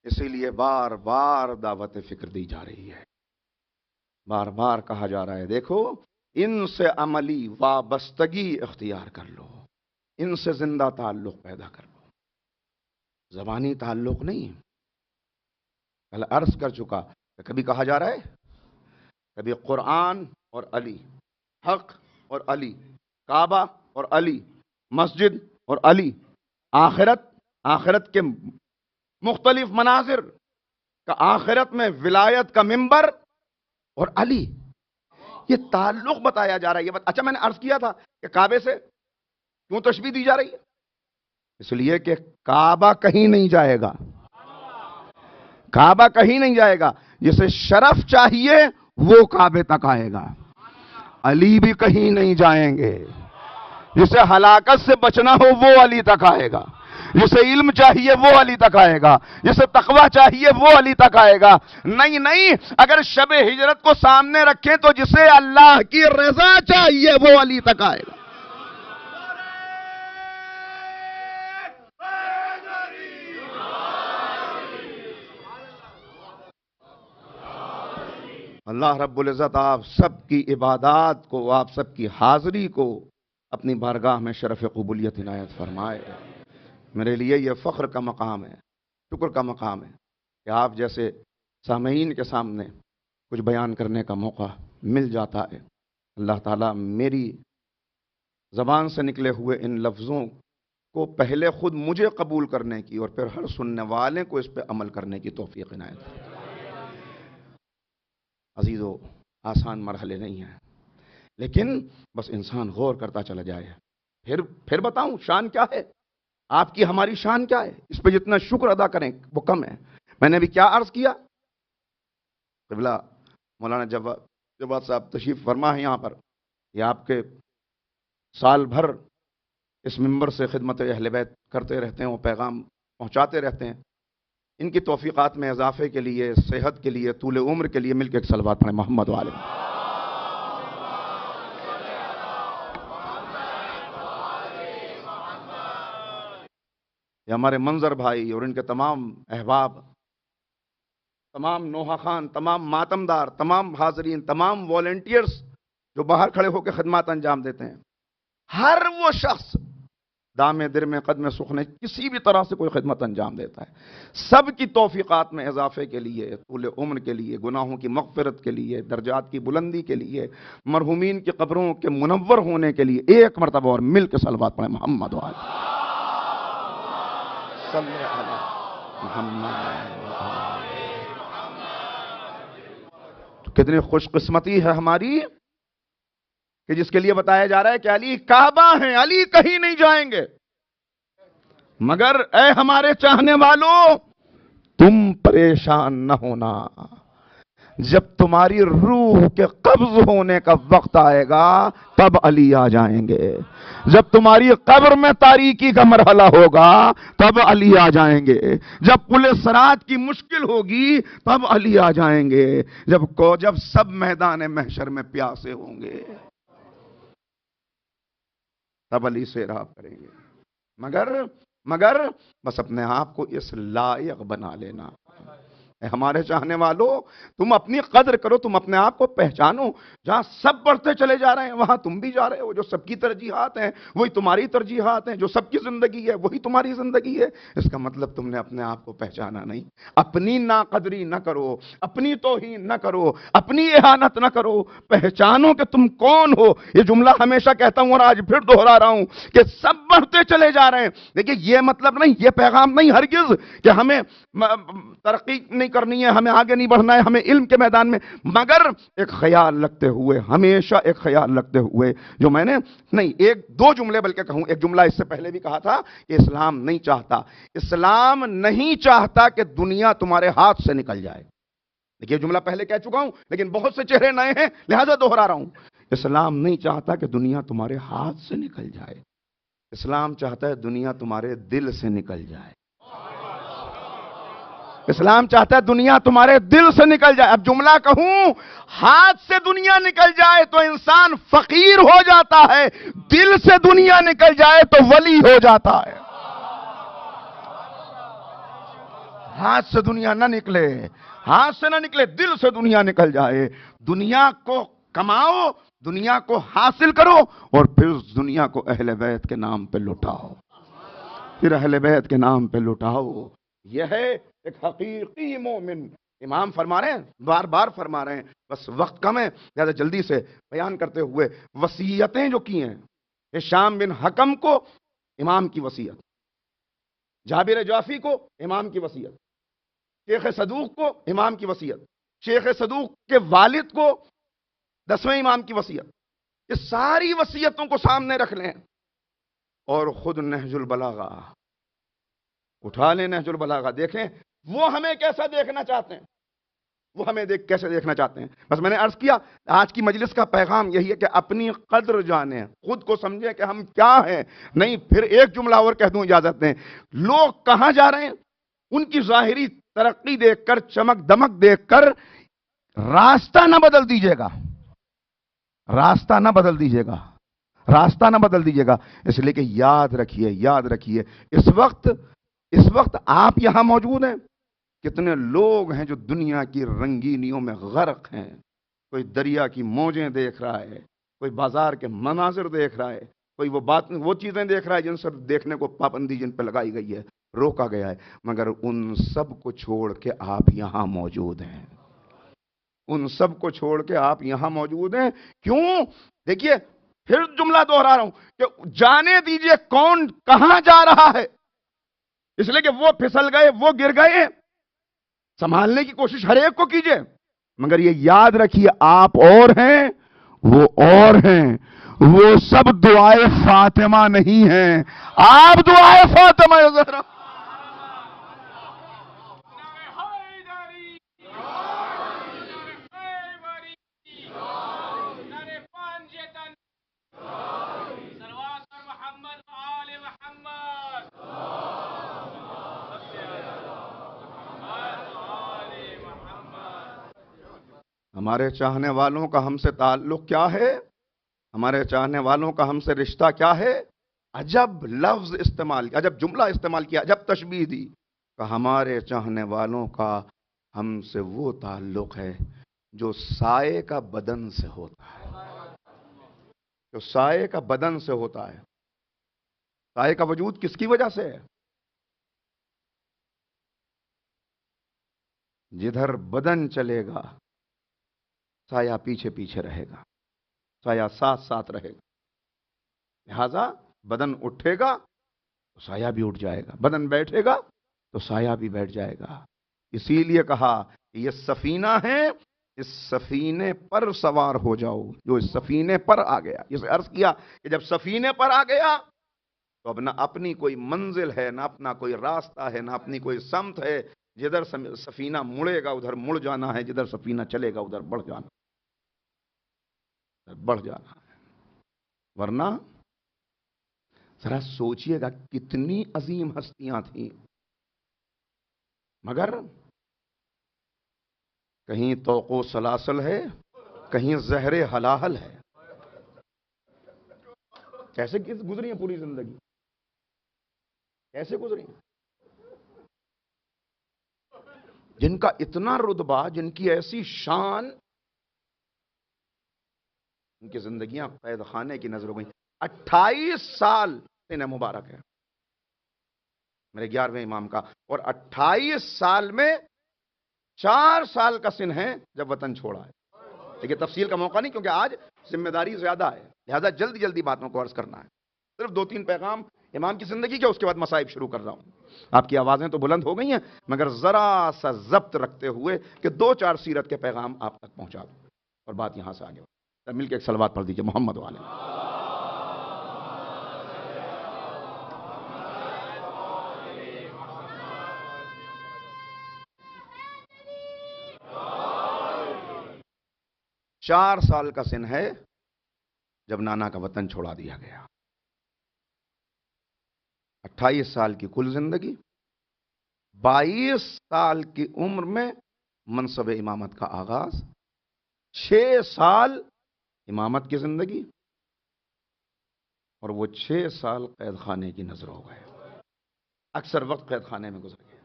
اسی لیے بار بار دعوت فکر دی جا رہی ہے، بار بار کہا جا رہا ہے دیکھو ان سے عملی وابستگی اختیار کر لو، ان سے زندہ تعلق پیدا کر لو، زبانی تعلق نہیں۔ کل عرض کر چکا کہ کبھی کہا جا رہا ہے، کبھی قرآن اور علی، حق اور علی، کعبہ اور علی، مسجد اور علی، آخرت کے مختلف مناظر کا، آخرت میں ولایت کا منبر اور علی، یہ تعلق بتایا جا رہا ہے۔ اچھا میں نے عرض کیا تھا کہ کعبے سے کیوں تشبیہ دی جا رہی ہے؟ اس لیے کہ کعبہ کہیں نہیں جائے گا، کعبہ کہیں نہیں جائے گا، جسے شرف چاہیے وہ کعبے تک آئے گا۔ علی بھی کہیں نہیں جائیں گے، جسے ہلاکت سے بچنا ہو وہ علی تک آئے گا، جسے علم چاہیے وہ علی تک آئے گا، جسے تقوی چاہیے وہ علی تک آئے گا۔ نہیں، اگر شب ہجرت کو سامنے رکھیں تو جسے اللہ کی رضا چاہیے وہ علی تک آئے گا۔ اللہ رب العزت آپ سب کی عبادات کو، آپ سب کی حاضری کو اپنی بارگاہ میں شرف قبولیت عنایت فرمائے۔ میرے لیے یہ فخر کا مقام ہے، شکر کا مقام ہے کہ آپ جیسے سامعین کے سامنے کچھ بیان کرنے کا موقع مل جاتا ہے۔ اللہ تعالیٰ میری زبان سے نکلے ہوئے ان لفظوں کو پہلے خود مجھے قبول کرنے کی اور پھر ہر سننے والے کو اس پہ عمل کرنے کی توفیق عنایت فرمائے۔ عزیزو، آسان مرحلے نہیں ہیں، لیکن بس انسان غور کرتا چلا جائے۔ پھر بتاؤں شان کیا ہے، آپ کی ہماری شان کیا ہے، اس پہ جتنا شکر ادا کریں وہ کم ہے۔ میں نے بھی کیا عرض کیا، قبلہ مولانا جواد صاحب تشریف فرما ہے یہاں پر، یہ آپ کے سال بھر اس منبر سے خدمت اہل بیت کرتے رہتے ہیں، وہ پیغام پہنچاتے رہتے ہیں۔ ان کی توفیقات میں اضافے کے لیے، صحت کے لیے، طول عمر کے لیے مل کے ایک صلوات پڑھیں محمد والے۔ یہ ہمارے منظر بھائی اور ان کے تمام احباب، تمام نوحہ خان، تمام ماتمدار، تمام حاضرین، تمام والنٹیئرز جو باہر کھڑے ہو کے خدمات انجام دیتے ہیں، ہر وہ شخص دامے در میں قدم سخنے کسی بھی طرح سے کوئی خدمت انجام دیتا ہے، سب کی توفیقات میں اضافے کے لیے، طول عمر کے لیے، گناہوں کی مغفرت کے لیے، درجات کی بلندی کے لیے، مرحومین کی قبروں کے منور ہونے کے لیے ایک مرتبہ اور مل کے صلوات پڑھیں محمد والے صلی علی محمد۔ تو کتنی خوش قسمتی ہے ہماری کہ جس کے لیے بتایا جا رہا ہے کہ علی کعبہ ہیں، علی کہیں نہیں جائیں گے۔ مگر اے ہمارے چاہنے والوں، تم پریشان نہ ہونا، جب تمہاری روح کے قبض ہونے کا وقت آئے گا تب علی آ جائیں گے، جب تمہاری قبر میں تاریکی کا مرحلہ ہوگا تب علی آ جائیں گے، جب پل صراط کی مشکل ہوگی تب علی آ جائیں گے، جب سب میدان محشر میں پیاسے ہوں گے تب علی سے راب کریں گے۔ مگر بس اپنے آپ کو اس لائق بنا لینا اے ہمارے چاہنے والوں، تم اپنی قدر کرو، تم اپنے آپ کو پہچانو. جہاں سب بڑھتے چلے جا رہے ہیں وہاں تم بھی جا رہے ہو. جو سب کی ترجیحات ہیں وہی تمہاری ترجیحات ہیں. جو سب کی زندگی ہے وہی تمہاری زندگی ہے. اس کا مطلب تم نے اپنے آپ کو پہچانا نہیں. اپنی ناقدری نہ کرو، اپنی توہین نہ کرو، اپنی اہانت نہ کرو. پہچانو کہ تم کون ہو. یہ جملہ ہمیشہ کہتا ہوں اور آج پھر دوہرا رہا ہوں کہ سب بڑھتے چلے جا رہے ہیں. دیکھیے یہ مطلب نہیں، یہ پیغام نہیں ہرگز کہ ہمیں ترقی نہیں کرنی ہے، ہمیں آگے نہیں بڑھنا ہے، ہمیں علم کے میدان میں، مگر ایک خیال رکھتے ہوئے، ہمیشہ ایک خیال رکھتے ہوئے، جو میں نے نہیں ایک دو جملے بلکہ کہوں، ایک جملہ اس سے پہلے بھی کہا تھا کہ اسلام نہیں چاہتا، اسلام نہیں چاہتا کہ دنیا تمہارے ہاتھ سے نکل جائے. دیکھیے جملہ پہلے کہہ چکا ہوں لیکن بہت سے چہرے نئے ہیں لہذا دوہرا رہا ہوں. اسلام نہیں چاہتا کہ دنیا تمہارے ہاتھ سے نکل جائے، اسلام چاہتا ہے دنیا تمہارے دل سے نکل جائے. اسلام چاہتا ہے دنیا تمہارے دل سے نکل جائے. اب جملہ کہوں، ہاتھ سے دنیا نکل جائے تو انسان فقیر ہو جاتا ہے، دل سے دنیا نکل جائے تو ولی ہو جاتا ہے. ہاتھ سے دنیا نہ نکلے، ہاتھ سے نہ نکلے، دل سے دنیا نکل جائے. دنیا کو کماؤ، دنیا کو حاصل کرو اور پھر اس دنیا کو اہل بیت کے نام پہ لٹاؤ، پھر اہل بیت کے نام پہ لٹاؤ. یہ ہے ایک حقیقی مومن. امام فرما رہے ہیں، بار بار فرما رہے ہیں، بس وقت کم ہے لہذا جلدی سے بیان کرتے ہوئے وصیتیں جو کی ہیں، ہشام بن حکم کو امام کی وصیت، جابر جعفی کو امام کی وصیت، شیخ صدوق کو امام کی وصیت، شیخ صدوق کے والد کو 10ویں امام کی وصیت، یہ ساری وصیتوں کو سامنے رکھ لیں اور خود نہج البلاغہ اٹھا لیں. نہج البلاغہ دیکھیں وہ ہمیں کیسا دیکھنا چاہتے ہیں، وہ ہمیں کیسے دیکھنا چاہتے ہیں. بس میں نے عرض کیا آج کی مجلس کا پیغام یہی ہے کہ اپنی قدر جانیں، خود کو سمجھیں کہ ہم کیا ہیں. نہیں پھر ایک جملہ اور کہہ دوں اجازت دیں، لوگ کہاں جا رہے ہیں ان کی ظاہری ترقی دیکھ کر، چمک دمک دیکھ کر راستہ نہ بدل دیجیے گا، راستہ نہ بدل دیجیے گا، راستہ نہ بدل دیجیے گا. اس لیے کہ یاد رکھیے، یاد رکھیے اس وقت آپ یہاں موجود ہیں. کتنے لوگ ہیں جو دنیا کی رنگینیوں میں غرق ہیں. کوئی دریا کی موجیں دیکھ رہا ہے، کوئی بازار کے مناظر دیکھ رہا ہے، کوئی وہ چیزیں دیکھ رہا ہے جن سے دیکھنے کو پابندی جن پہ لگائی گئی ہے، روکا گیا ہے. مگر ان سب کو چھوڑ کے آپ یہاں موجود ہیں، ان سب کو چھوڑ کے آپ یہاں موجود ہیں. کیوں؟ دیکھیے پھر جملہ دوہرا رہا ہوں کہ جانے دیجئے کون کہاں جا رہا ہے. اس لیے کہ وہ پھسل گئے، وہ گر گئے، سنبھالنے کی کوشش ہر ایک کو کیجئے، مگر یہ یاد رکھیے آپ اور ہیں، وہ اور ہیں، وہ سب دعائے فاطمہ نہیں ہیں، آپ دعائے فاطمہ زہرا. ہمارے چاہنے والوں کا ہم سے تعلق کیا ہے؟ ہمارے چاہنے والوں کا ہم سے رشتہ کیا ہے؟ عجب لفظ استعمال کیا، عجب جملہ استعمال کیا، عجب تشبیہ دی کہ ہمارے چاہنے والوں کا ہم سے وہ تعلق ہے جو سائے کا بدن سے ہوتا ہے، جو سائے کا بدن سے ہوتا ہے. سائے کا وجود کس کی وجہ سے ہے؟ جدھر بدن چلے گا سایہ پیچھے پیچھے رہے گا، سایہ ساتھ ساتھ رہے گا. لہذا بدن اٹھے گا تو سایہ بھی اٹھ جائے گا، بدن بیٹھے گا تو سایہ بھی بیٹھ جائے گا. اسی لیے کہا کہ یہ سفینہ ہے، اس سفینے پر سوار ہو جاؤ. جو اس سفینے پر آ گیا، اسے عرض کیا کہ جب سفینے پر آ گیا تو اب نہ اپنی کوئی منزل ہے، نہ اپنا کوئی راستہ ہے، نہ اپنی کوئی سمت ہے. جدھر سفینہ مڑے گا ادھر مڑ جانا ہے، جدھر سفینہ چلے گا ادھر بڑھ جانا، بڑھ جانا ہے. ورنہ ذرا سوچئے گا کتنی عظیم ہستیاں تھیں، مگر کہیں طوق و سلاسل ہے، کہیں زہر حلاحل ہے. کیسے گزری ہیں پوری زندگی، کیسے گزری ہیں؟ جن کا اتنا رتبہ، جن کی ایسی شان، ان کی زندگیاں قید خانے کی نظر ہو گئی. 28 سال سن مبارک ہے میرے 11ویں امام کا، اور 28 سال میں 4 سال کا سن ہے جب وطن چھوڑا ہے. لیکن تفصیل کا موقع نہیں، کیونکہ آج ذمہ داری زیادہ ہے، لہذا جلدی جلدی باتوں کو عرض کرنا ہے. صرف 2-3 پیغام امام کی زندگی کے، اس کے بعد مصائب شروع کر رہا ہوں. آپ کی آوازیں تو بلند ہو گئی ہیں، مگر ذرا سا ضبط رکھتے ہوئے کہ 2-4 سیرت کے پیغام آپ تک پہنچا دوں اور بات یہاں سے آگے بڑھے. مل کے ایک صلوات پڑھ دیجئے محمد والے. 4 سال کا سن ہے جب نانا کا وطن چھوڑا دیا گیا. 28 سال کی کل زندگی، 22 سال کی عمر میں منصب امامت کا آغاز، 6 سال امامت کی زندگی، اور وہ 6 سال قید خانے کی نظر ہو گئے. اکثر وقت قید خانے میں گزر گیا،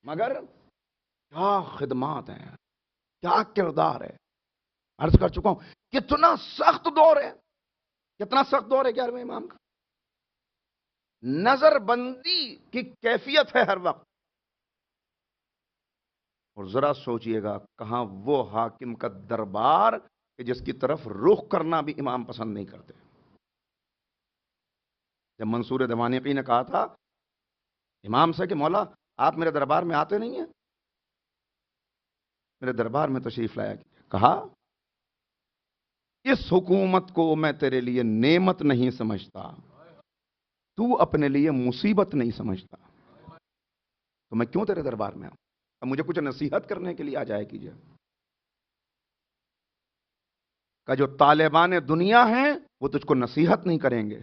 مگر کیا خدمات ہیں، کیا کردار ہے. عرض کر چکا ہوں کتنا سخت دور ہے، کتنا سخت دور ہے 11ویں امام کا. نظر بندی کی کیفیت ہے ہر وقت. اور ذرا سوچئے گا کہاں وہ حاکم کا دربار کہ جس کی طرف رخ کرنا بھی امام پسند نہیں کرتے. جب منصور دمانقی نے کہا تھا امام سے کہ مولا آپ میرے دربار میں آتے نہیں ہیں، میرے دربار میں تشریف لایا کیجیے. کہا اس حکومت کو میں تیرے لیے نعمت نہیں سمجھتا، تو اپنے لیے مصیبت نہیں سمجھتا، تو میں کیوں تیرے دربار میں آؤں؟ اب مجھے کچھ نصیحت کرنے کے لیے آ جائے کیجیے. کہ جو طالبان دنیا ہیں وہ تجھ کو نصیحت نہیں کریں گے،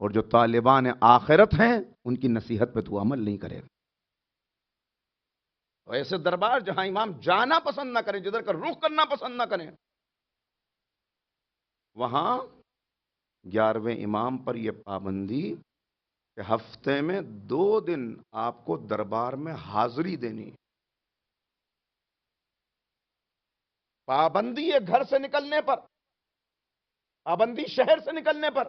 اور جو طالبان آخرت ہیں ان کی نصیحت پہ تو عمل نہیں کرے گا. تو ایسے دربار جہاں امام جانا پسند نہ کریں، جدھر کا رخ کرنا پسند نہ کریں، وہاں 11ویں امام پر یہ پابندی کہ ہفتے میں 2 دن آپ کو دربار میں حاضری دینی. پابندی ہے گھر سے نکلنے پر، پابندی شہر سے نکلنے پر.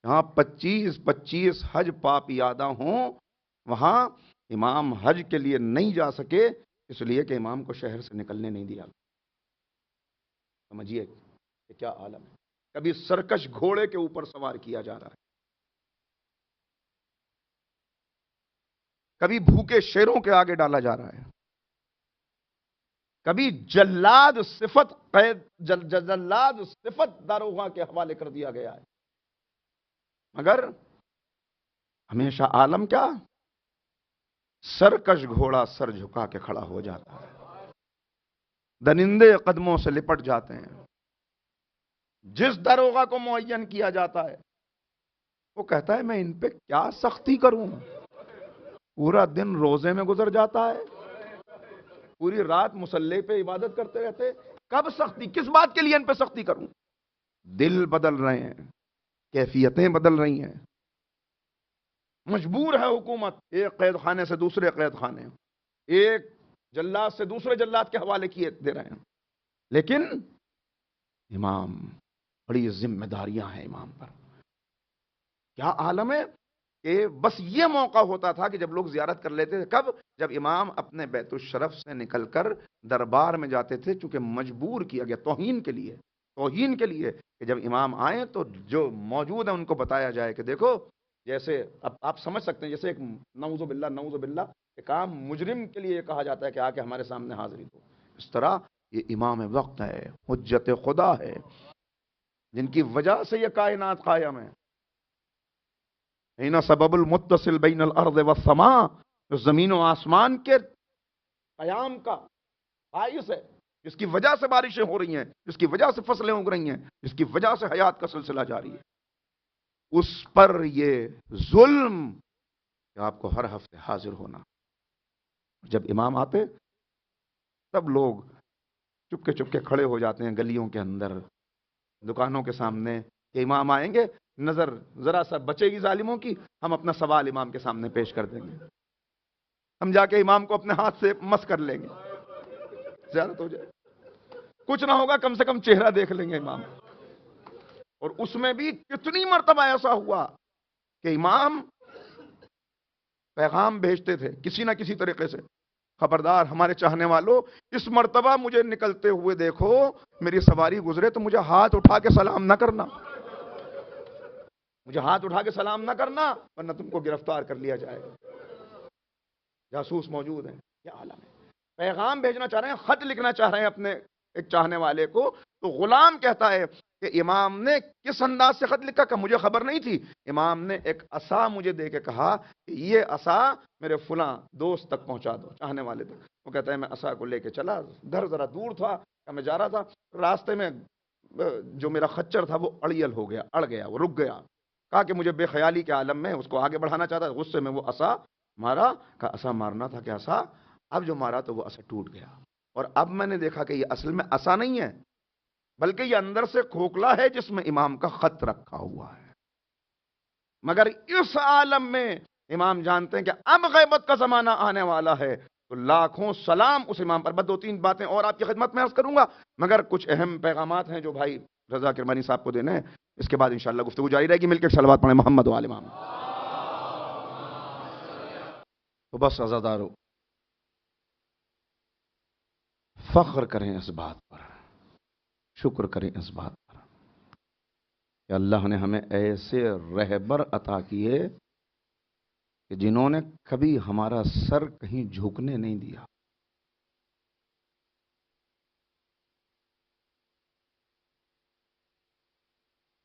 جہاں 25 حج پاپ یادہ ہوں وہاں امام حج کے لیے نہیں جا سکے، اس لیے کہ امام کو شہر سے نکلنے نہیں دیا. سمجھیے کہ کیا عالم ہے. کبھی سرکش گھوڑے کے اوپر سوار کیا جا رہا ہے، کبھی بھوکے شیروں کے آگے ڈالا جا رہا ہے، کبھی جلاد صفت جلاد صفت داروغہ کے حوالے کر دیا گیا ہے. مگر ہمیشہ عالم کیا، سرکش گھوڑا سر جھکا کے کھڑا ہو جاتا ہے، درندے قدموں سے لپٹ جاتے ہیں. جس داروغہ کو معین کیا جاتا ہے وہ کہتا ہے میں ان پہ کیا سختی کروں، پورا دن روزے میں گزر جاتا ہے، پوری رات مصلی پہ عبادت کرتے رہتے، کب سختی، کس بات کے لیے ان پہ سختی کروں. دل بدل رہے ہیں، کیفیتیں بدل رہی ہیں. مجبور ہے حکومت ایک قید خانے سے دوسرے قید خانے، ایک جلاد سے دوسرے جلاد کے حوالے کیے دے رہے ہیں. لیکن امام، بڑی ذمہ داریاں ہیں امام پر. کیا عالم ہے کہ بس یہ موقع ہوتا تھا کہ جب لوگ زیارت کر لیتے تھے، کب؟ جب امام اپنے بیت الشرف سے نکل کر دربار میں جاتے تھے، چونکہ مجبور کیا گیا توہین کے لیے کہ جب امام آئیں تو جو موجود ہیں ان کو بتایا جائے کہ دیکھو، جیسے اب آپ سمجھ سکتے ہیں جیسے ایک نعوذ باللہ ایک عام مجرم کے لیے کہا جاتا ہے کہ آ کے ہمارے سامنے حاضری دو، اس طرح یہ امام وقت ہے، حجت خدا ہے، جن کی وجہ سے یہ کائنات قائم ہے. سبب المتصل بین الارض والسماء، جو زمین و آسمان کے قیام کا باعث ہے، جس کی وجہ سے بارشیں ہو رہی ہیں، جس کی وجہ سے فصلیں اگ رہی ہیں، جس کی وجہ سے حیات کا سلسلہ جاری ہے، اس پر یہ ظلم کہ آپ کو ہر ہفتے حاضر ہونا. جب امام آتے تب لوگ چپ کے کھڑے ہو جاتے ہیں گلیوں کے اندر، دکانوں کے سامنے کہ امام آئیں گے، نظر ذرا سا بچے گی ظالموں کی، ہم اپنا سوال امام کے سامنے پیش کر دیں گے. ہم جا کے امام کو اپنے ہاتھ سے مس کر لیں گے، زیارت ہو جائے، کچھ نہ ہوگا، کم سے کم چہرہ دیکھ لیں گے امام۔ اور اس میں بھی کتنی مرتبہ ایسا ہوا کہ امام پیغام بھیجتے تھے کسی نہ کسی طریقے سے، خبردار ہمارے چاہنے والوں، اس مرتبہ مجھے نکلتے ہوئے دیکھو، میری سواری گزرے تو مجھے ہاتھ اٹھا کے سلام نہ کرنا، مجھے ہاتھ اٹھا کے سلام نہ کرنا، ورنہ تم کو گرفتار کر لیا جائے گا، جاسوس موجود ہیں۔ کیا عالم ہے، پیغام بھیجنا چاہ رہے ہیں، خط لکھنا چاہ رہے ہیں اپنے ایک چاہنے والے کو، تو غلام کہتا ہے کہ امام نے کس انداز سے خط لکھا کہ مجھے خبر نہیں تھی، امام نے ایک عصا مجھے دے کے کہا کہ یہ عصا میرے فلاں دوست تک پہنچا دو، چاہنے والے تک۔ وہ کہتا ہے میں عصا کو لے کے چلا، گھر ذرا دور تھا، میں جا رہا تھا، راستے میں جو میرا خچر تھا وہ اڑیل ہو گیا، اڑ گیا، وہ رک گیا، کہا کہ مجھے بے خیالی کے عالم میں اس کو آگے بڑھانا چاہتا، غصے میں وہ عصا مارا، کہا عصا مارنا تھا کہ عصا، اب جو مارا تو وہ عصا ٹوٹ گیا، اور اب میں نے دیکھا کہ یہ اصل میں عصا نہیں ہے، بلکہ یہ اندر سے کھوکھلا ہے جس میں امام کا خط رکھا ہوا ہے۔ مگر اس عالم میں امام جانتے ہیں کہ اب غیبت کا زمانہ آنے والا ہے، تو لاکھوں سلام اس امام پر۔ بس دو تین باتیں اور آپ کی خدمت میں عرض کروں گا، مگر کچھ اہم پیغامات ہیں جو بھائی رضا کرمانی صاحب کو دینے ہیں، اس کے بعد انشاءاللہ گفتگو جاری رہے گی۔ مل کے صلوات پڑھیں محمد و آل محمد۔ تو بس عزادارو، فخر کریں اس بات پر، شکر کریں اس بات پر کہ اللہ نے ہمیں ایسے رہبر عطا کیے کہ جنہوں نے کبھی ہمارا سر کہیں جھکنے نہیں دیا۔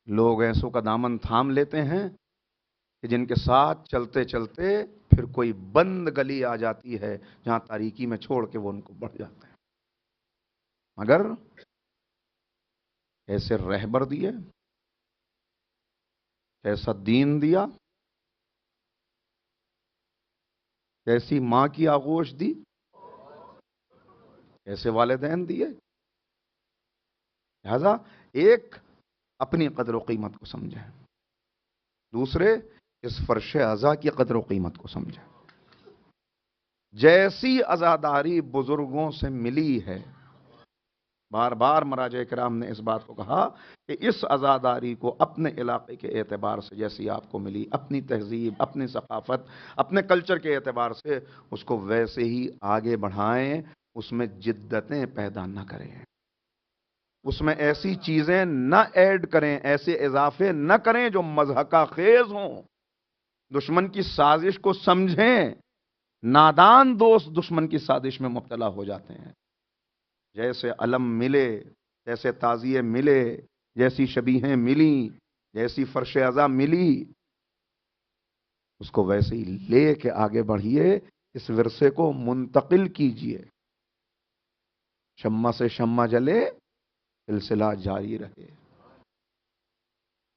لوگ ایسوں کا دامن تھام لیتے ہیں کہ جن کے ساتھ چلتے چلتے پھر کوئی بند گلی آ جاتی ہے جہاں تاریکی میں چھوڑ کے وہ ان کو بڑھ جاتے ہیں، مگر ایسے رہبر دیے، ایسا دین دیا، ایسی ماں کی آغوش دی، ایسے والدین دیے، لہذا ایک اپنی قدر و قیمت کو سمجھیں، دوسرے اس فرش عزا کی قدر و قیمت کو سمجھیں۔ جیسی عزاداری بزرگوں سے ملی ہے، بار بار مراجع کرام نے اس بات کو کہا کہ اس عزاداری کو اپنے علاقے کے اعتبار سے جیسی آپ کو ملی، اپنی تہذیب، اپنی ثقافت، اپنے کلچر کے اعتبار سے اس کو ویسے ہی آگے بڑھائیں، اس میں جدتیں پیدا نہ کریں، اس میں ایسی چیزیں نہ ایڈ کریں، ایسے اضافے نہ کریں جو مضحکہ خیز ہوں۔ دشمن کی سازش کو سمجھیں، نادان دوست دشمن کی سازش میں مبتلا ہو جاتے ہیں۔ جیسے علم ملے، جیسے تعزیے ملے، جیسی شبیہیں ملی، جیسی فرش عزا ملی، اس کو ویسے ہی لے کے آگے بڑھیے، اس ورثے کو منتقل کیجئے، شمع سے شمع جلے، سلسلہ جاری رہے۔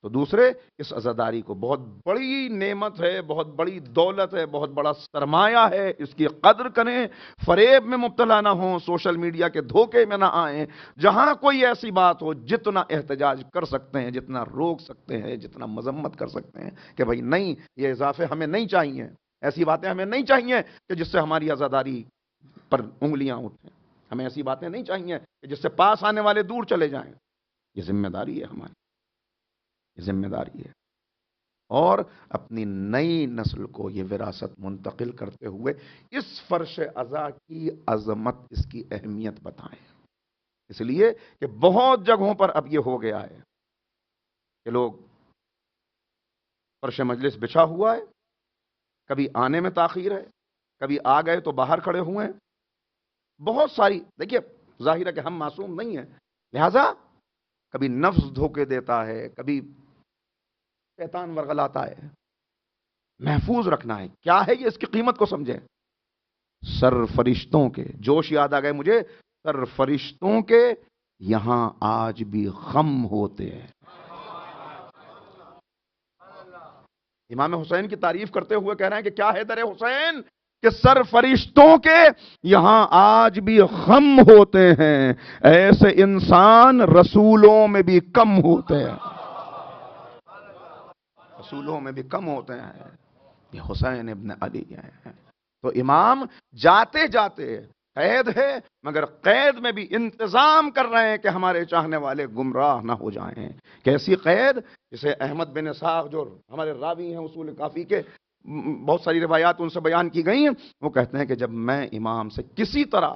تو دوسرے، اس عزاداری کو بہت بڑی نعمت ہے، بہت بڑی دولت ہے، بہت بڑا سرمایہ ہے، اس کی قدر کریں، فریب میں مبتلا نہ ہوں، سوشل میڈیا کے دھوکے میں نہ آئیں۔ جہاں کوئی ایسی بات ہو، جتنا احتجاج کر سکتے ہیں، جتنا روک سکتے ہیں، جتنا مذمت کر سکتے ہیں کہ بھائی نہیں، یہ اضافے ہمیں نہیں چاہیے، ایسی باتیں ہمیں نہیں چاہیے کہ جس سے ہماری عزاداری پر انگلیاں اٹھیں، ہمیں ایسی باتیں نہیں چاہیے کہ جس سے پاس آنے والے دور چلے جائیں۔ یہ ذمہ داری ہے ہماری، یہ ذمہ داری ہے، اور اپنی نئی نسل کو یہ وراثت منتقل کرتے ہوئے اس فرش عزا کی عظمت، اس کی اہمیت بتائیں۔ اس لیے کہ بہت جگہوں پر اب یہ ہو گیا ہے کہ لوگ فرش مجلس بچھا ہوا ہے، کبھی آنے میں تاخیر ہے، کبھی آ گئے تو باہر کھڑے ہوئے ہیں، بہت ساری، دیکھیے ظاہر ہے کہ ہم معصوم نہیں ہیں، لہذا کبھی نفس دھوکے دیتا ہے، کبھی شیطان ورغلاتا ہے، محفوظ رکھنا ہے۔ کیا ہے یہ؟ اس کی قیمت کو سمجھیں۔ سر فرشتوں کے، جوش یاد آ گئے مجھے، سر فرشتوں کے یہاں آج بھی غم ہوتے ہیں۔ امام حسین کی تعریف کرتے ہوئے کہہ رہے ہیں کہ کیا ہے در حسین، کہ سر فرشتوں کے یہاں آج بھی غم ہوتے ہیں، ایسے انسان رسولوں میں بھی کم ہوتے ہیں، رسولوں میں بھی کم ہوتے ہیں۔ یہ حسین ابن علی ہیں۔ تو امام جاتے جاتے قید ہے، مگر قید میں بھی انتظام کر رہے ہیں کہ ہمارے چاہنے والے گمراہ نہ ہو جائیں۔ کیسی قید؟ جسے احمد بن اسحاق جو ہمارے راوی ہیں اصول کافی کے، بہت ساری روایات ان سے بیان کی گئی ہیں، وہ کہتے ہیں کہ جب میں امام سے کسی طرح،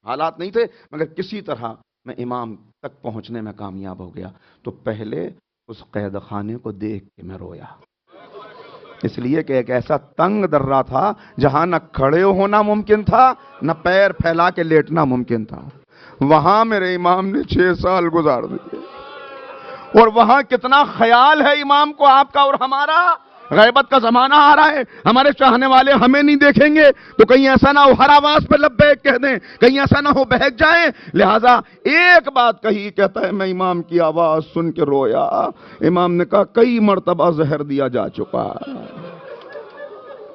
حالات نہیں تھے مگر کسی طرح میں امام تک پہنچنے میں کامیاب ہو گیا، تو پہلے اس قید خانے کو دیکھ کے میں رویا، اس لیے کہ ایک ایسا تنگ درہ تھا جہاں نہ کھڑے ہونا ممکن تھا نہ پیر پھیلا کے لیٹنا ممکن تھا۔ وہاں میرے امام نے 6 سال گزار دیے، اور وہاں کتنا خیال ہے امام کو آپ کا اور ہمارا۔ غیبت کا زمانہ آ رہا ہے، ہمارے چاہنے والے ہمیں نہیں دیکھیں گے تو کہیں ایسا نہ ہو ہر آواز پہ لبیک کہہ دیں، کہیں ایسا نہ ہو بہک جائیں، لہٰذا ایک بات کہی، کہتا ہے میں امام کی آواز سن کے رویا۔ امام نے کہا کئی مرتبہ زہر دیا جا چکا،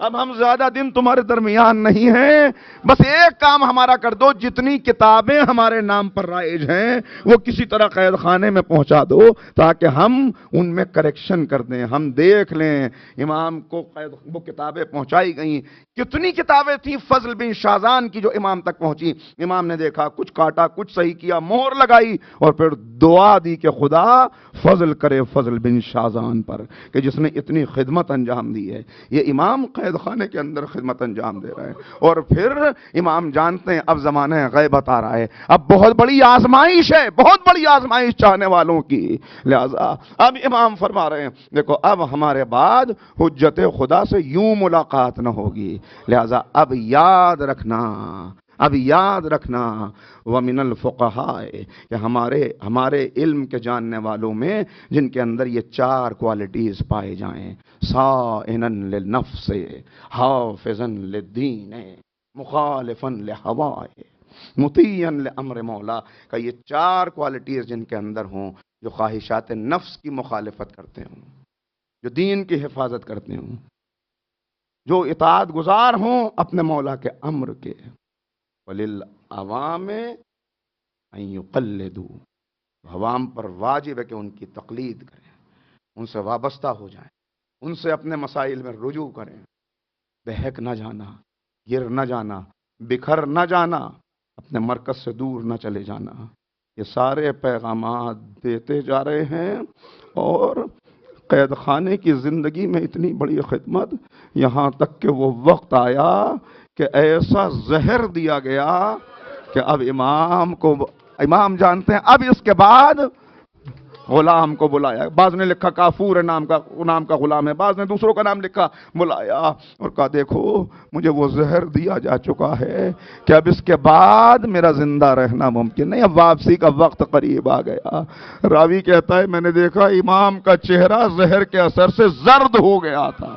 اب ہم زیادہ دن تمہارے درمیان نہیں ہیں، بس ایک کام ہمارا کر دو، جتنی کتابیں ہمارے نام پر رائج ہیں وہ کسی طرح قید خانے میں پہنچا دو تاکہ ہم ان میں کریکشن کر دیں، ہم دیکھ لیں۔ امام کو وہ کتابیں پہنچائی گئیں، کتنی کتابیں تھیں فضل بن شازان کی جو امام تک پہنچی۔ امام نے دیکھا، کچھ کاٹا، کچھ صحیح کیا، مہر لگائی، اور پھر دعا دی کہ خدا فضل کرے فضل بن شازان پر کہ جس نے اتنی خدمت انجام دی ہے۔ یہ امام قید خانے کے اندر خدمت انجام دے رہے ہیں، اور پھر امام جانتے ہیں اب زمانہ غیبت آ رہا ہے، اب بہت بڑی آزمائش ہے، بہت بڑی آزمائش چاہنے والوں کی، لہذا اب امام فرما رہے ہیں دیکھو اب ہمارے بعد حجت خدا سے یوں ملاقات نہ ہوگی، لہذا اب یاد رکھنا وَمِنَ الْفُقَهَاءِ کہ ہمارے علم کے جاننے والوں میں جن کے اندر یہ 4 کوالٹیز پائے جائیں، صَائِنًا لِلنَّفْسِ حَافِظًا لِلدِّينِ مُخَالِفًا لِهَوَائِهِ مُطِيعًا لِأَمْرِ مولا، کہ یہ 4 کوالٹیز جن کے اندر ہوں، جو خواہشات نفس کی مخالفت کرتے ہوں، جو دین کی حفاظت کرتے ہوں، جو اطاعت گزار ہوں اپنے مولا کے امر کے، وَلِلْعَوَامِ أَن يُقَلِّدُوا، عوام پر واجب ہے کہ ان کی تقلید کریں، ان سے وابستہ ہو جائیں، ان سے اپنے مسائل میں رجوع کریں، بہک نہ جانا، گر نہ جانا، بکھر نہ جانا، اپنے مرکز سے دور نہ چلے جانا۔ یہ سارے پیغامات دیتے جا رہے ہیں، اور قید خانے کی زندگی میں اتنی بڑی خدمت، یہاں تک کہ وہ وقت آیا کہ ایسا زہر دیا گیا کہ اب امام جانتے ہیں اب اس کے بعد غلام کو بلایا، بعض نے لکھا کافور نام کا غلام ہے، بعض نے دوسروں کا نام لکھا، بلایا اور کہا دیکھو مجھے وہ زہر دیا جا چکا ہے کہ اب اس کے بعد میرا زندہ رہنا ممکن نہیں، اب واپسی کا وقت قریب آ گیا۔ راوی کہتا ہے میں نے دیکھا امام کا چہرہ زہر کے اثر سے زرد ہو گیا تھا،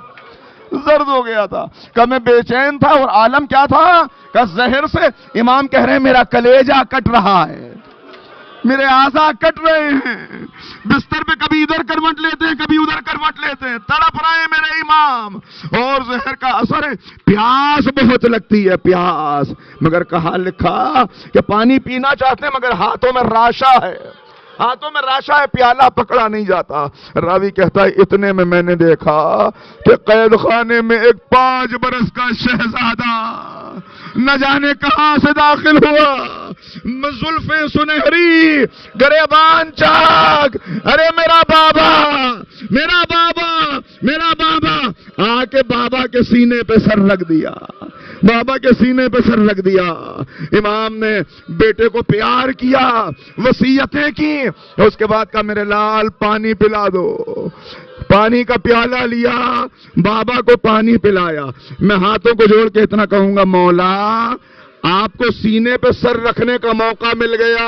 کہ میں بے چین تھا، اور عالم کیا تھا کہ زہر سے امام کہہ رہے ہیں میرا کلیجہ کٹ رہا ہے، میرے اعضاء کٹ رہے ہیں، بستر پہ کبھی ادھر کروٹ لیتے ہیں کبھی ادھر کروٹ لیتے ہیں، تڑپ رہے ہیں میرے امام، اور زہر کا اثر ہے، پیاس بہت لگتی ہے، پیاس، مگر کہاں لکھا کہ پانی پینا چاہتے ہیں مگر ہاتھوں میں راشا ہے، پیالہ پکڑا نہیں جاتا۔ راوی کہتا ہے اتنے میں نے دیکھا کہ قید خانے میں ایک 5 برس کا شہزادہ نہ جانے کہاں سے داخل ہوا، زلفیں سنہری، گریبان چاک، ارے میرا بابا آ کے بابا کے سینے پہ سر رکھ دیا، امام نے بیٹے کو پیار کیا، وصیتیں کی، اس کے بعد کہا میرے لال پانی پلا دو، پانی کا پیالہ لیا، بابا کو پانی پلایا۔ میں ہاتھوں کو جوڑ کے اتنا کہوں گا مولا آپ کو سینے پہ سر رکھنے کا موقع مل گیا،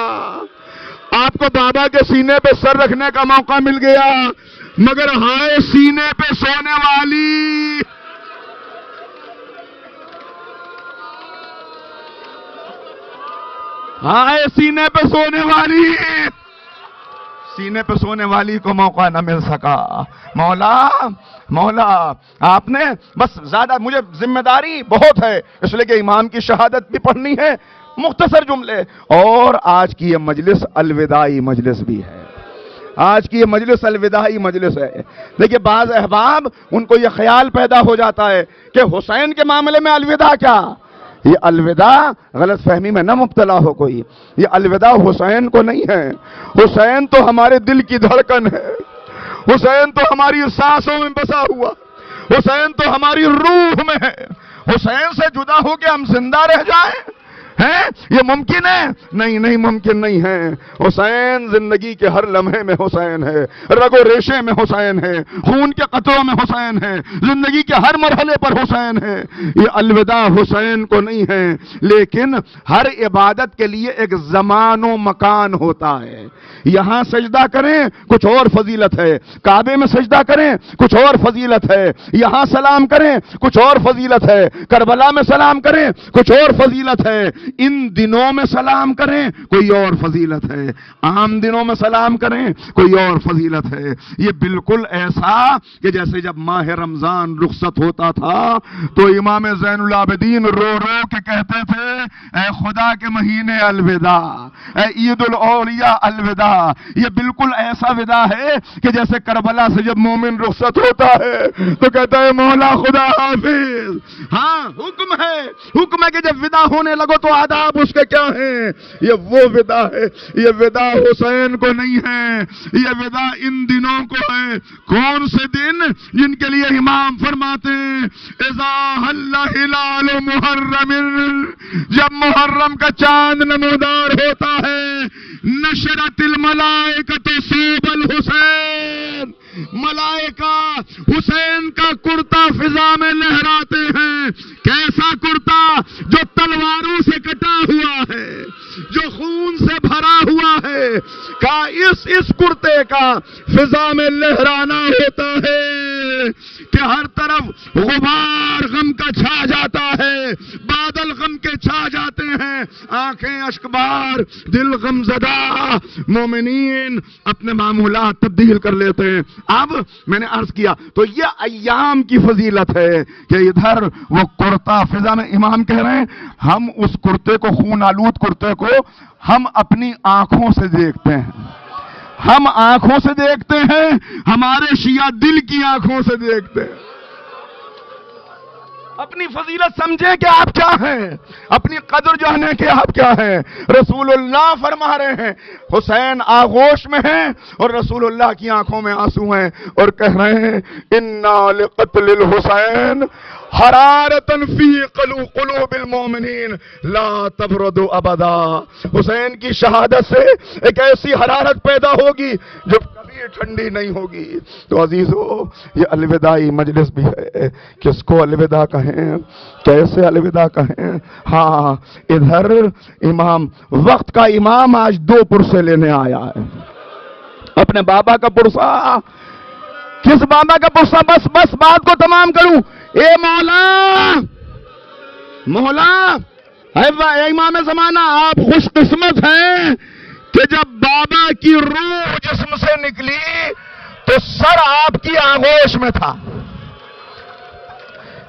آپ کو بابا کے سینے پہ سر رکھنے کا موقع مل گیا، مگر ہائے سینے پہ سونے والی، ہائے سینے پہ سونے والی کو موقع نہ مل سکا۔ مولا آپ نے بس زیادہ، مجھے ذمہ داری بہت ہے اس لیے کہ امام کی شہادت بھی پڑھنی ہے، مختصر جملے، اور آج کی یہ مجلس الوداعی مجلس بھی ہے، آج کی یہ مجلس الوداعی مجلس ہے. دیکھیے بعض احباب ان کو یہ خیال پیدا ہو جاتا ہے کہ حسین کے معاملے میں الوداع کیا. یہ الوداع غلط فہمی میں نہ مبتلا ہو کوئی. یہ الوداع حسین کو نہیں ہے. حسین تو ہمارے دل کی دھڑکن ہے. حسین تو ہماری سانسوں میں بسا ہوا. حسین تو ہماری روح میں ہے. حسین سے جدا ہو کے ہم زندہ رہ جائیں یہ ممکن ہے؟ نہیں، نہیں ممکن نہیں ہے. حسین زندگی کے ہر لمحے میں حسین ہے. رگ و ریشے میں حسین ہے. خون کے قطروں میں حسین ہے. زندگی کے ہر مرحلے پر حسین ہے. یہ الوداع حسین کو نہیں ہے. لیکن ہر عبادت کے لیے ایک زمان و مکان ہوتا ہے. یہاں سجدہ کریں کچھ اور فضیلت ہے. کعبے میں سجدہ کریں کچھ اور فضیلت ہے. یہاں سلام کریں کچھ اور فضیلت ہے. کربلا میں سلام کریں کچھ اور فضیلت ہے. ان دنوں میں سلام کریں کوئی اور فضیلت ہے. عام دنوں میں سلام کریں کوئی اور فضیلت ہے. یہ بالکل ایسا کہ جیسے جب ماہ رمضان رخصت ہوتا تھا تو امام زین العابدین رو رو کے کہتے تھے اے خدا کے مہینے الوداع، اے عید الاولیاء الوداع. یہ بالکل ایسا وداع ہے کہ جیسے کربلا سے جب مومن رخصت ہوتا ہے تو کہتا ہے مولا خدا حافظ. ہاں حکم ہے کہ جب وداع ہونے لگو تو آداب اس کے کیا ہیں. یہ وہ وداع ہے. یہ وداع حسین کو نہیں ہے. یہ وداع ان دنوں کو ہے. کون سے دن؟ جن کے لیے امام فرماتے ہیں اذا حل ہلال محرم، جب محرم کا چاند نمودار ہوتا ہے نشرت الملائکۃ صوب الحسین، ملائکہ حسین کا کرتا فضا میں لہراتے ہیں. کیسا کرتا؟ جو تلواروں سے کٹا ہوا ہے، جو خون سے بھرا ہوا ہے. کا اس کرتے کا فضا میں لہرانا ہوتا ہے کہ ہر طرف غبار غم کا چھا جاتا ہے، بادل غم کے چھا جاتے ہیں، آنکھیں اشکبار، دل غم زدہ. مومنین اپنے معمولات تبدیل کر لیتے ہیں. اب میں نے عرض کیا تو یہ ایام کی فضیلت ہے کہ ادھر وہ کرتا فضا میں امام کہہ رہے ہیں ہم اس کرتے کو، خون آلود کرتے کو ہم اپنی آنکھوں سے دیکھتے ہیں. ہم آنکھوں سے دیکھتے ہیں، ہمارے شیعہ دل کی آنکھوں سے دیکھتے ہیں. اپنی فضیلت سمجھیں کہ آپ کیا ہیں، اپنی قدر جانے کہ آپ کیا ہیں. رسول اللہ فرما رہے ہیں حسین آغوش میں ہیں اور رسول اللہ کی آنکھوں میں آنسو ہیں اور کہہ رہے ہیں انا لقتل الحسین حرارتن فی قلوب المومنین لا تبرد ابدا. حسین کی شہادت سے ایک ایسی حرارت پیدا ہوگی جو کبھی ٹھنڈی نہیں ہوگی. تو عزیزو یہ الوداعی مجلس بھی ہے. کس کو الوداع کہیں، کیسے الوداع کہیں. ہاں ادھر امام، وقت کا امام آج 2 پرسے لینے آیا ہے. اپنے بابا کا پرسا. کس بابا کا پرسا؟ بس بات کو تمام کروں. اے مولا اے امام زمانہ، آپ خوش قسمت ہیں کہ جب بابا کی روح جسم سے نکلی تو سر آپ کی آغوش میں تھا.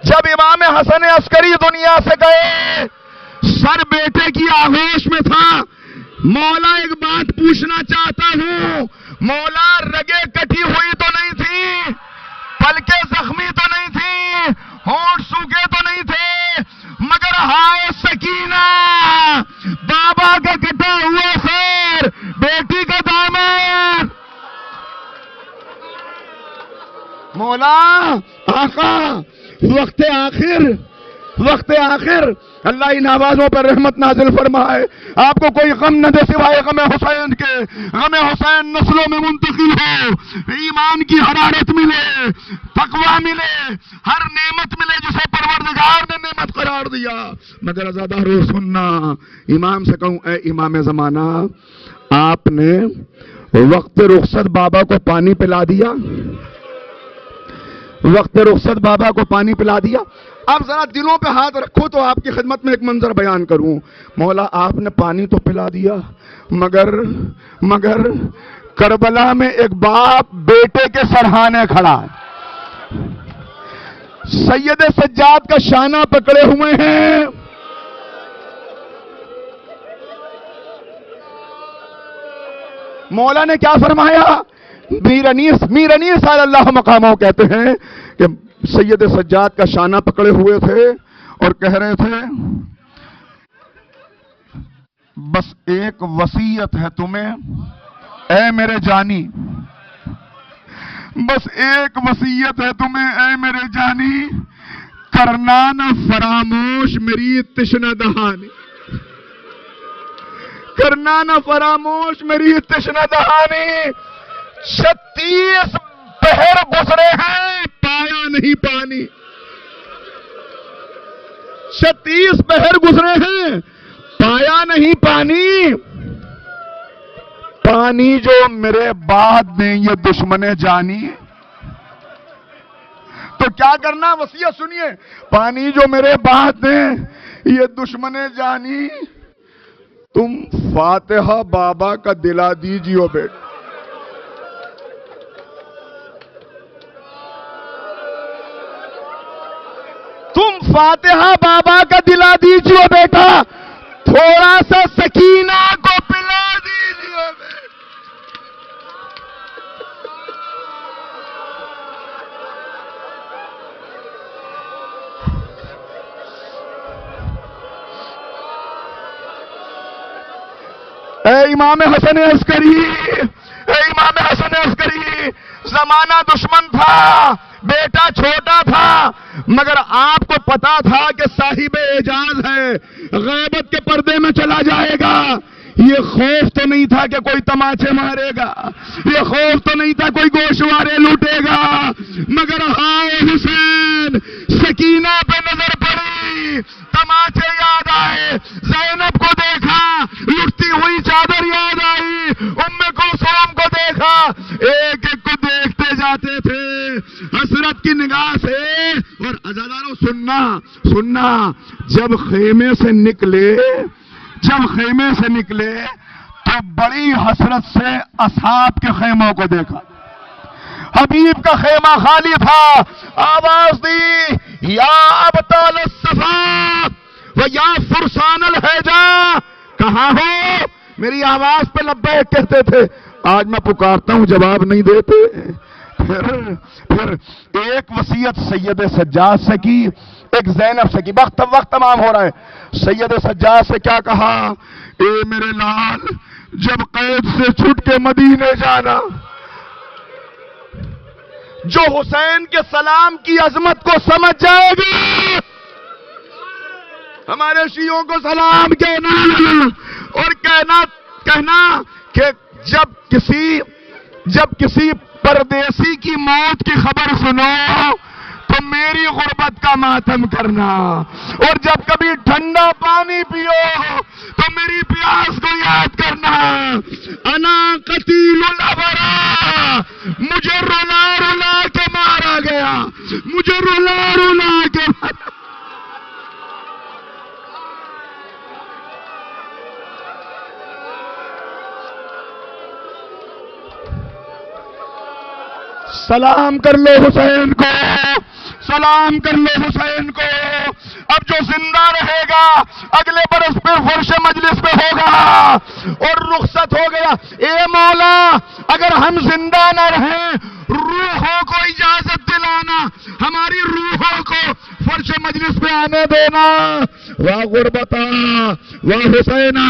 جب امام حسن عسکری دنیا سے گئے سر بیٹے کی آغوش میں تھا. مولا ایک بات پوچھنا چاہتا ہوں، مولا رگیں کٹی ہوئی تو نہیں تھی، پلکیں زخمی تو نہیں تھی، ہونٹ سوکھے تو نہیں تھے، مگر ہائے سکینہ، بابا کا کٹا ہوا سر، بیٹی کا دامن. مولا آقا وقت آخر اللہ ان آوازوں پر رحمت نازل فرمائے. آپ کو کوئی غم نہ دے سوائے غم حسین کے. غم حسین نسلوں میں منتقل ہو، ایمان کی حرارت ملے، تقویٰ ملے، ہر نعمت ملے جسے پروردگار نے نعمت قرار دیا. مگر عزادارو سننا، امام سے کہوں اے امام زمانہ، آپ نے وقت رخصت بابا کو پانی پلا دیا. وقت رخصت بابا کو پانی پلا دیا. آپ ذرا دلوں پہ ہاتھ رکھو تو آپ کی خدمت میں ایک منظر بیان کروں. مولا آپ نے پانی تو پلا دیا، مگر کربلا میں ایک باپ بیٹے کے سرہانے کھڑا ہے، سید سجاد کا شانہ پکڑے ہوئے ہیں. مولا نے کیا فرمایا؟ میر انیس صلی اللہ مقاموں کہتے ہیں کہ سید سجاد کا شانہ پکڑے ہوئے تھے اور کہہ رہے تھے بس ایک وصیت ہے تمہیں اے میرے جانی، بس ایک وصیت ہے تمہیں اے میرے جانی، کرنا نہ فراموش میری تشنہ دہانی، کرنا نہ فراموش میری تشنہ دہانی، 36 پہر گزرے ہیں پایا نہیں پانی، 36 پہر گزرے ہیں پایا نہیں پانی، پانی جو میرے بعد میں یہ دشمن جانی، تو کیا کرنا وصیت سنیے، پانی جو میرے بعد میں یہ دشمن جانی، تم فاتحہ بابا کا دلا دیجیو بیٹا، تم فاتحہ بابا کا دلا دیجیو بیٹا، تھوڑا سا سکینہ کو پلا دیجیے بیٹا۔ اے امام حسن عسکری، اے امام حسن عسکری، زمانہ دشمن تھا، بیٹا چھوٹا تھا، مگر آپ کو پتا تھا کہ صاحب اعجاز ہے، غیبت کے پردے میں چلا جائے گا، یہ خوف تو نہیں تھا کہ کوئی تماچے مارے گا، یہ خوف تو نہیں تھا کوئی گوشوارے لوٹے گا، مگر ہائے حسین، سکینہ پہ نظر پڑی، تماچے یاد آئے، زینب کو دیکھا، لٹتی ہوئی چادر یاد آئی، ام کلثوم کو دیکھا، ایک ایک کو دیکھتے جاتے تھے حسرت کی نگاہ سے۔ اور عزادارو سننا، جب خیمے سے نکلے تو بڑی حسرت سے اصحاب کے خیموں کو دیکھا، حبیب کا خیمہ خالی تھا، آواز دی یا ابطال الصفا و یا فرسان الحجا، کہاں ہو؟ میری آواز پہ لبیک کہتے تھے، آج میں پکارتا ہوں جواب نہیں دیتے۔ پھر ایک وصیت سید سجاد سے کی، ایک زینب سے کی، وقت تمام ہو رہا ہے۔ سید سجاد سے کیا کہا؟ اے میرے لال، جب قید سے چھٹ کے مدینے جانا، جو حسین کے سلام کی عظمت کو سمجھ جائے گی، ہمارے شیعوں کو سلام کہنا اور کہنا کہ جب کسی پردیسی کی موت کی خبر سنو تو میری غربت کا ماتم کرنا، اور جب کبھی ٹھنڈا پانی پیو تو میری پیاس کو یاد کرنا۔ انا قتیل الابرار، مجھے رلا رلا کے مارا گیا، مجھے رلا رلا کے مارا۔ سلام کر لو حسین کو، سلام کر لو حسین کو۔ اب جو زندہ رہے گا اگلے برس پھر فرش مجلس پہ ہوگا اور رخصت ہو گیا۔ اے مولا، اگر ہم زندہ نہ رہیں، روحوں کو اجازت دلانا، ہماری روحوں کو فرش مجلس پہ آنے دینا۔ واہ غربتا، واہ حسینہ۔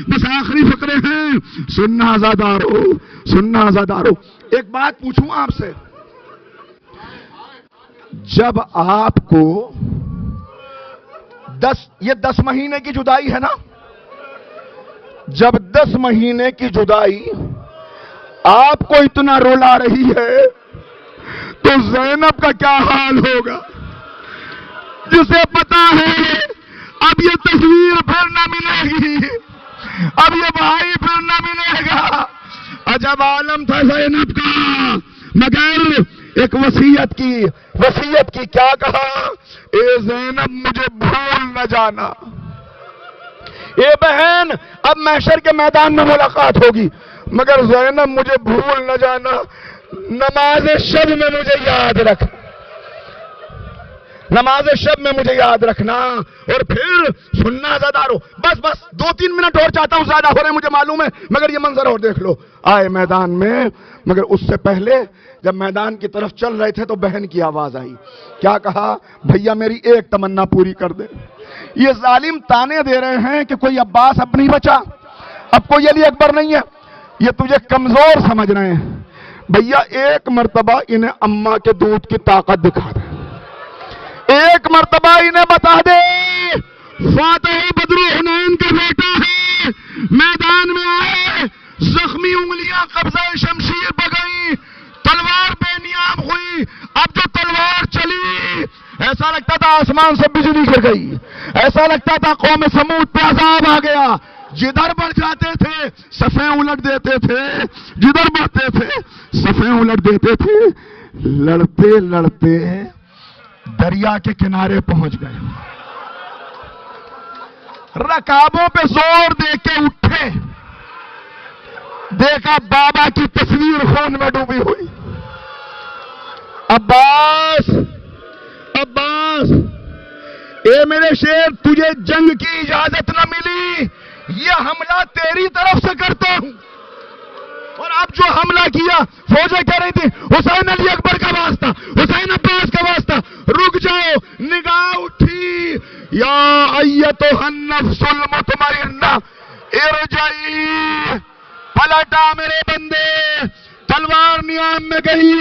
بس آخری فقرے ہیں، سننا آزادارو، سننا آزادارو۔ ایک بات پوچھوں آپ سے، جب آپ کو 10 مہینے کی جدائی ہے نا، جب 10 مہینے کی جدائی آپ کو اتنا رلا رہی ہے تو زینب کا کیا حال ہوگا، جسے پتا ہے اب یہ تصویر پھر نہ ملے گی، اب یہ بھائی پھر نہ ملے گا۔ عجب عالم تھا زینب کا، مگر ایک وصیت کی کیا کہا؟ اے زینب مجھے بھول نہ جانا، اے بہن اب محشر کے میدان میں ملاقات ہوگی، مگر زینب مجھے بھول نہ جانا، نماز شب میں مجھے یاد رکھ۔ نماز شب میں مجھے یاد رکھنا، اور پھر سننا زدارو. بس 2-3 منٹ اور چاہتا ہوں، زیادہ ہو رہے ہیں مجھے معلوم ہے، مگر یہ منظر اور دیکھ لو. آئے میدان میں، مگر اس سے پہلے جب میدان کی طرف چل رہے تھے تو بہن کی آواز آئی. کیا کہا؟ بھیا میری ایک تمنا پوری کر دے. یہ ظالم تانے دے رہے ہیں کہ کوئی عباس اب نہیں بچا، اب کوئی علی اکبر نہیں ہے، یہ تجھے کمزور سمجھ رہے ہیں. بھیا ایک مرتبہ انہیں اماں کے دودھ کی طاقت دکھا دے، ایک مرتبہ انہیں بتا دے فاتح بدر حنین کا بیٹا ہے، میدان میں آئے، زخمی انگلیاں قبضہ شمشیر بگئی، تلوار بے نیام ہوئی. اب جو تلوار چلی ایسا لگتا تھا آسمان سے بجلی گر گئی، ایسا لگتا تھا قوم سمود پہ عذاب آ گیا. جدھر بڑھ جاتے تھے صفیں الٹ دیتے تھے، جدھر بڑھتے تھے صفیں الٹ دیتے تھے. لڑتے لڑتے دریا کے کنارے پہنچ گئے، رکابوں پہ زور دے کے اٹھے، دیکھا بابا کی تصویر خون میں ڈوبی ہوئی. عباس، عباس، اے میرے شیر، تجھے جنگ کی اجازت نہ ملی، یہ حملہ تیری طرف سے کرتا ہوں. اور اب جو حملہ کیا فوجیں کہہ رہی تھی حسین علی اکبر کا واسطہ، حسین عباس کا واسطہ، رک جاؤ. نگاہ اٹھی، یا ایتھا النفس المطمئنہ ارجعی، پلٹا میرے بندے. تلوار نیام میں گئی،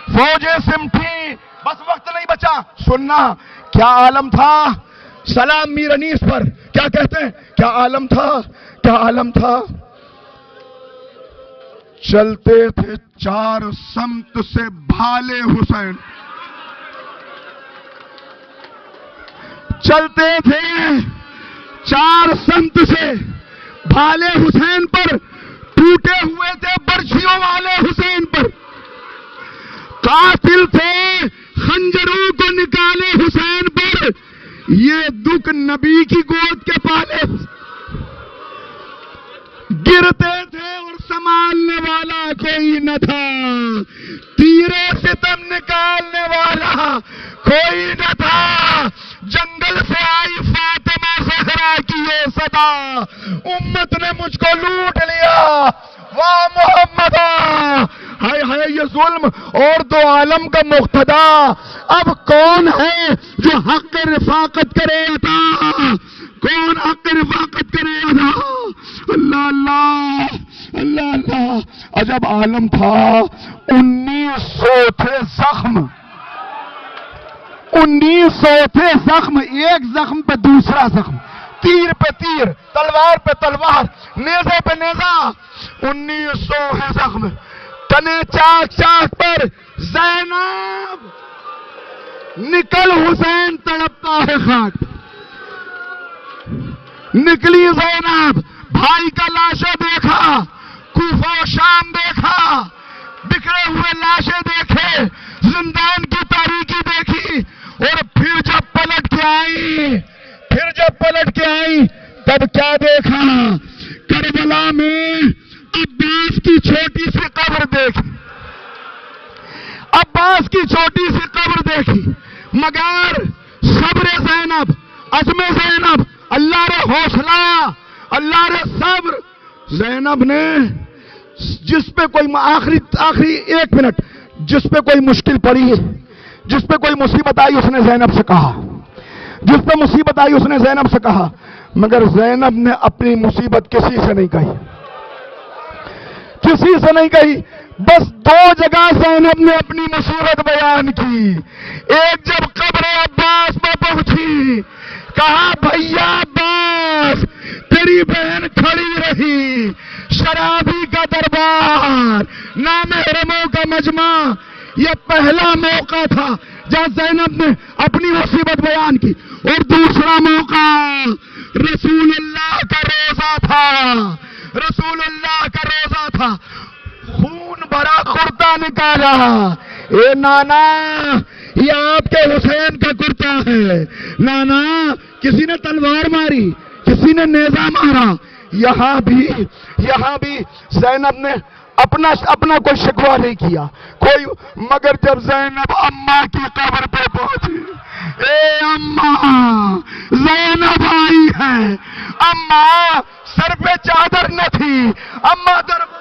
فوجیں سمٹھی، بس وقت نہیں بچا. سننا کیا عالم تھا. سلام میر انیس پر کیا کہتے ہیں؟ کیا عالم تھا، کیا عالم تھا. چلتے تھے 4 سمت سے بھالے حسین، چلتے تھے 4 سمت سے بھالے حسین پر، ٹوٹے ہوئے تھے برچھیوں والے حسین پر. قاتل تھے خنجروں کو نکالے حسین پر، یہ دکھ نبی کی گود کے پالے. گرتے تھے اور سنبھالنے والا کوئی نہ تھا، تیرے ستم نکالنے والا کوئی نہ تھا. جنگل سے آئی فاطمہ زہرا کی یہ صدا، امت نے مجھ کو لوٹ لیا، واہ محمد. ہائے ہائے یہ ظلم اور 2 عالم کا مقتدا. اب کون ہے جو حق رفاقت کرے عطا؟ کون حق رفاقت کرے عطا؟ اللہ اللہ اللہ اللہ. عجب عالم تھا. 1900 تھے زخم، 1900 تھے زخم، ایک زخم پہ دوسرا زخم، تیر پہ تیر، تلوار پہ تلوار، نیزے پہ نیزہ. 1900 ہے زخم. تنے چاک چاک پر زینب، نکل حسین تڑپتا ہے خاک. نکلی زینب، بھائی کا لاشیں دیکھا، کوفہ و شام دیکھا، بکھرے ہوئے لاشیں دیکھے، زندان کی تاریکی دیکھی. اور پھر جب پلٹ کے آئی تب کیا دیکھا؟ کربلا میں عباس کی چھوٹی سی قبر دیکھی، عباس کی چھوٹی سی قبر دیکھی. مگر صبر زینب، عزم زینب، اللہ رے حوصلہ، اللہ رے صبر. زینب نے جس پہ کوئی آخری 1 منٹ، جس پہ کوئی مشکل پڑی، جس پہ کوئی مصیبت آئی، اس نے زینب سے کہا، جس پہ مصیبت آئی اس نے زینب سے کہا. مگر زینب نے اپنی مصیبت کسی سے نہیں کہی، کسی سے نہیں کہی. بس 2 جگہ زینب نے اپنی مصیبت بیان کی. ایک جب قبر عباس میں پہنچی، کہا بھیا عباس، تیری بہن کھڑی رہی، شرابی کا دربار، نامحرموں کا مجمع. یہ پہلا موقع تھا جہاں زینب نے اپنی مصیبت بیان کی. اور دوسرا موقع رسول اللہ کا روزہ تھا، رسول اللہ کا روزہ تھا. خون بھرا کرتا نکالا. اے نانا، یہ آپ کے حسین کا کرتا ہے. نانا، کسی نے تلوار ماری، کسی نے نیزہ مارا. یہاں بھی زینب نے اپنا کوئی شکوہ نہیں کیا کوئی. مگر جب زینب اماں کی قبر پہ پہنچی، اے اماں زینب آئی ہے، اماں سر پہ چادر نہ تھی، اماں در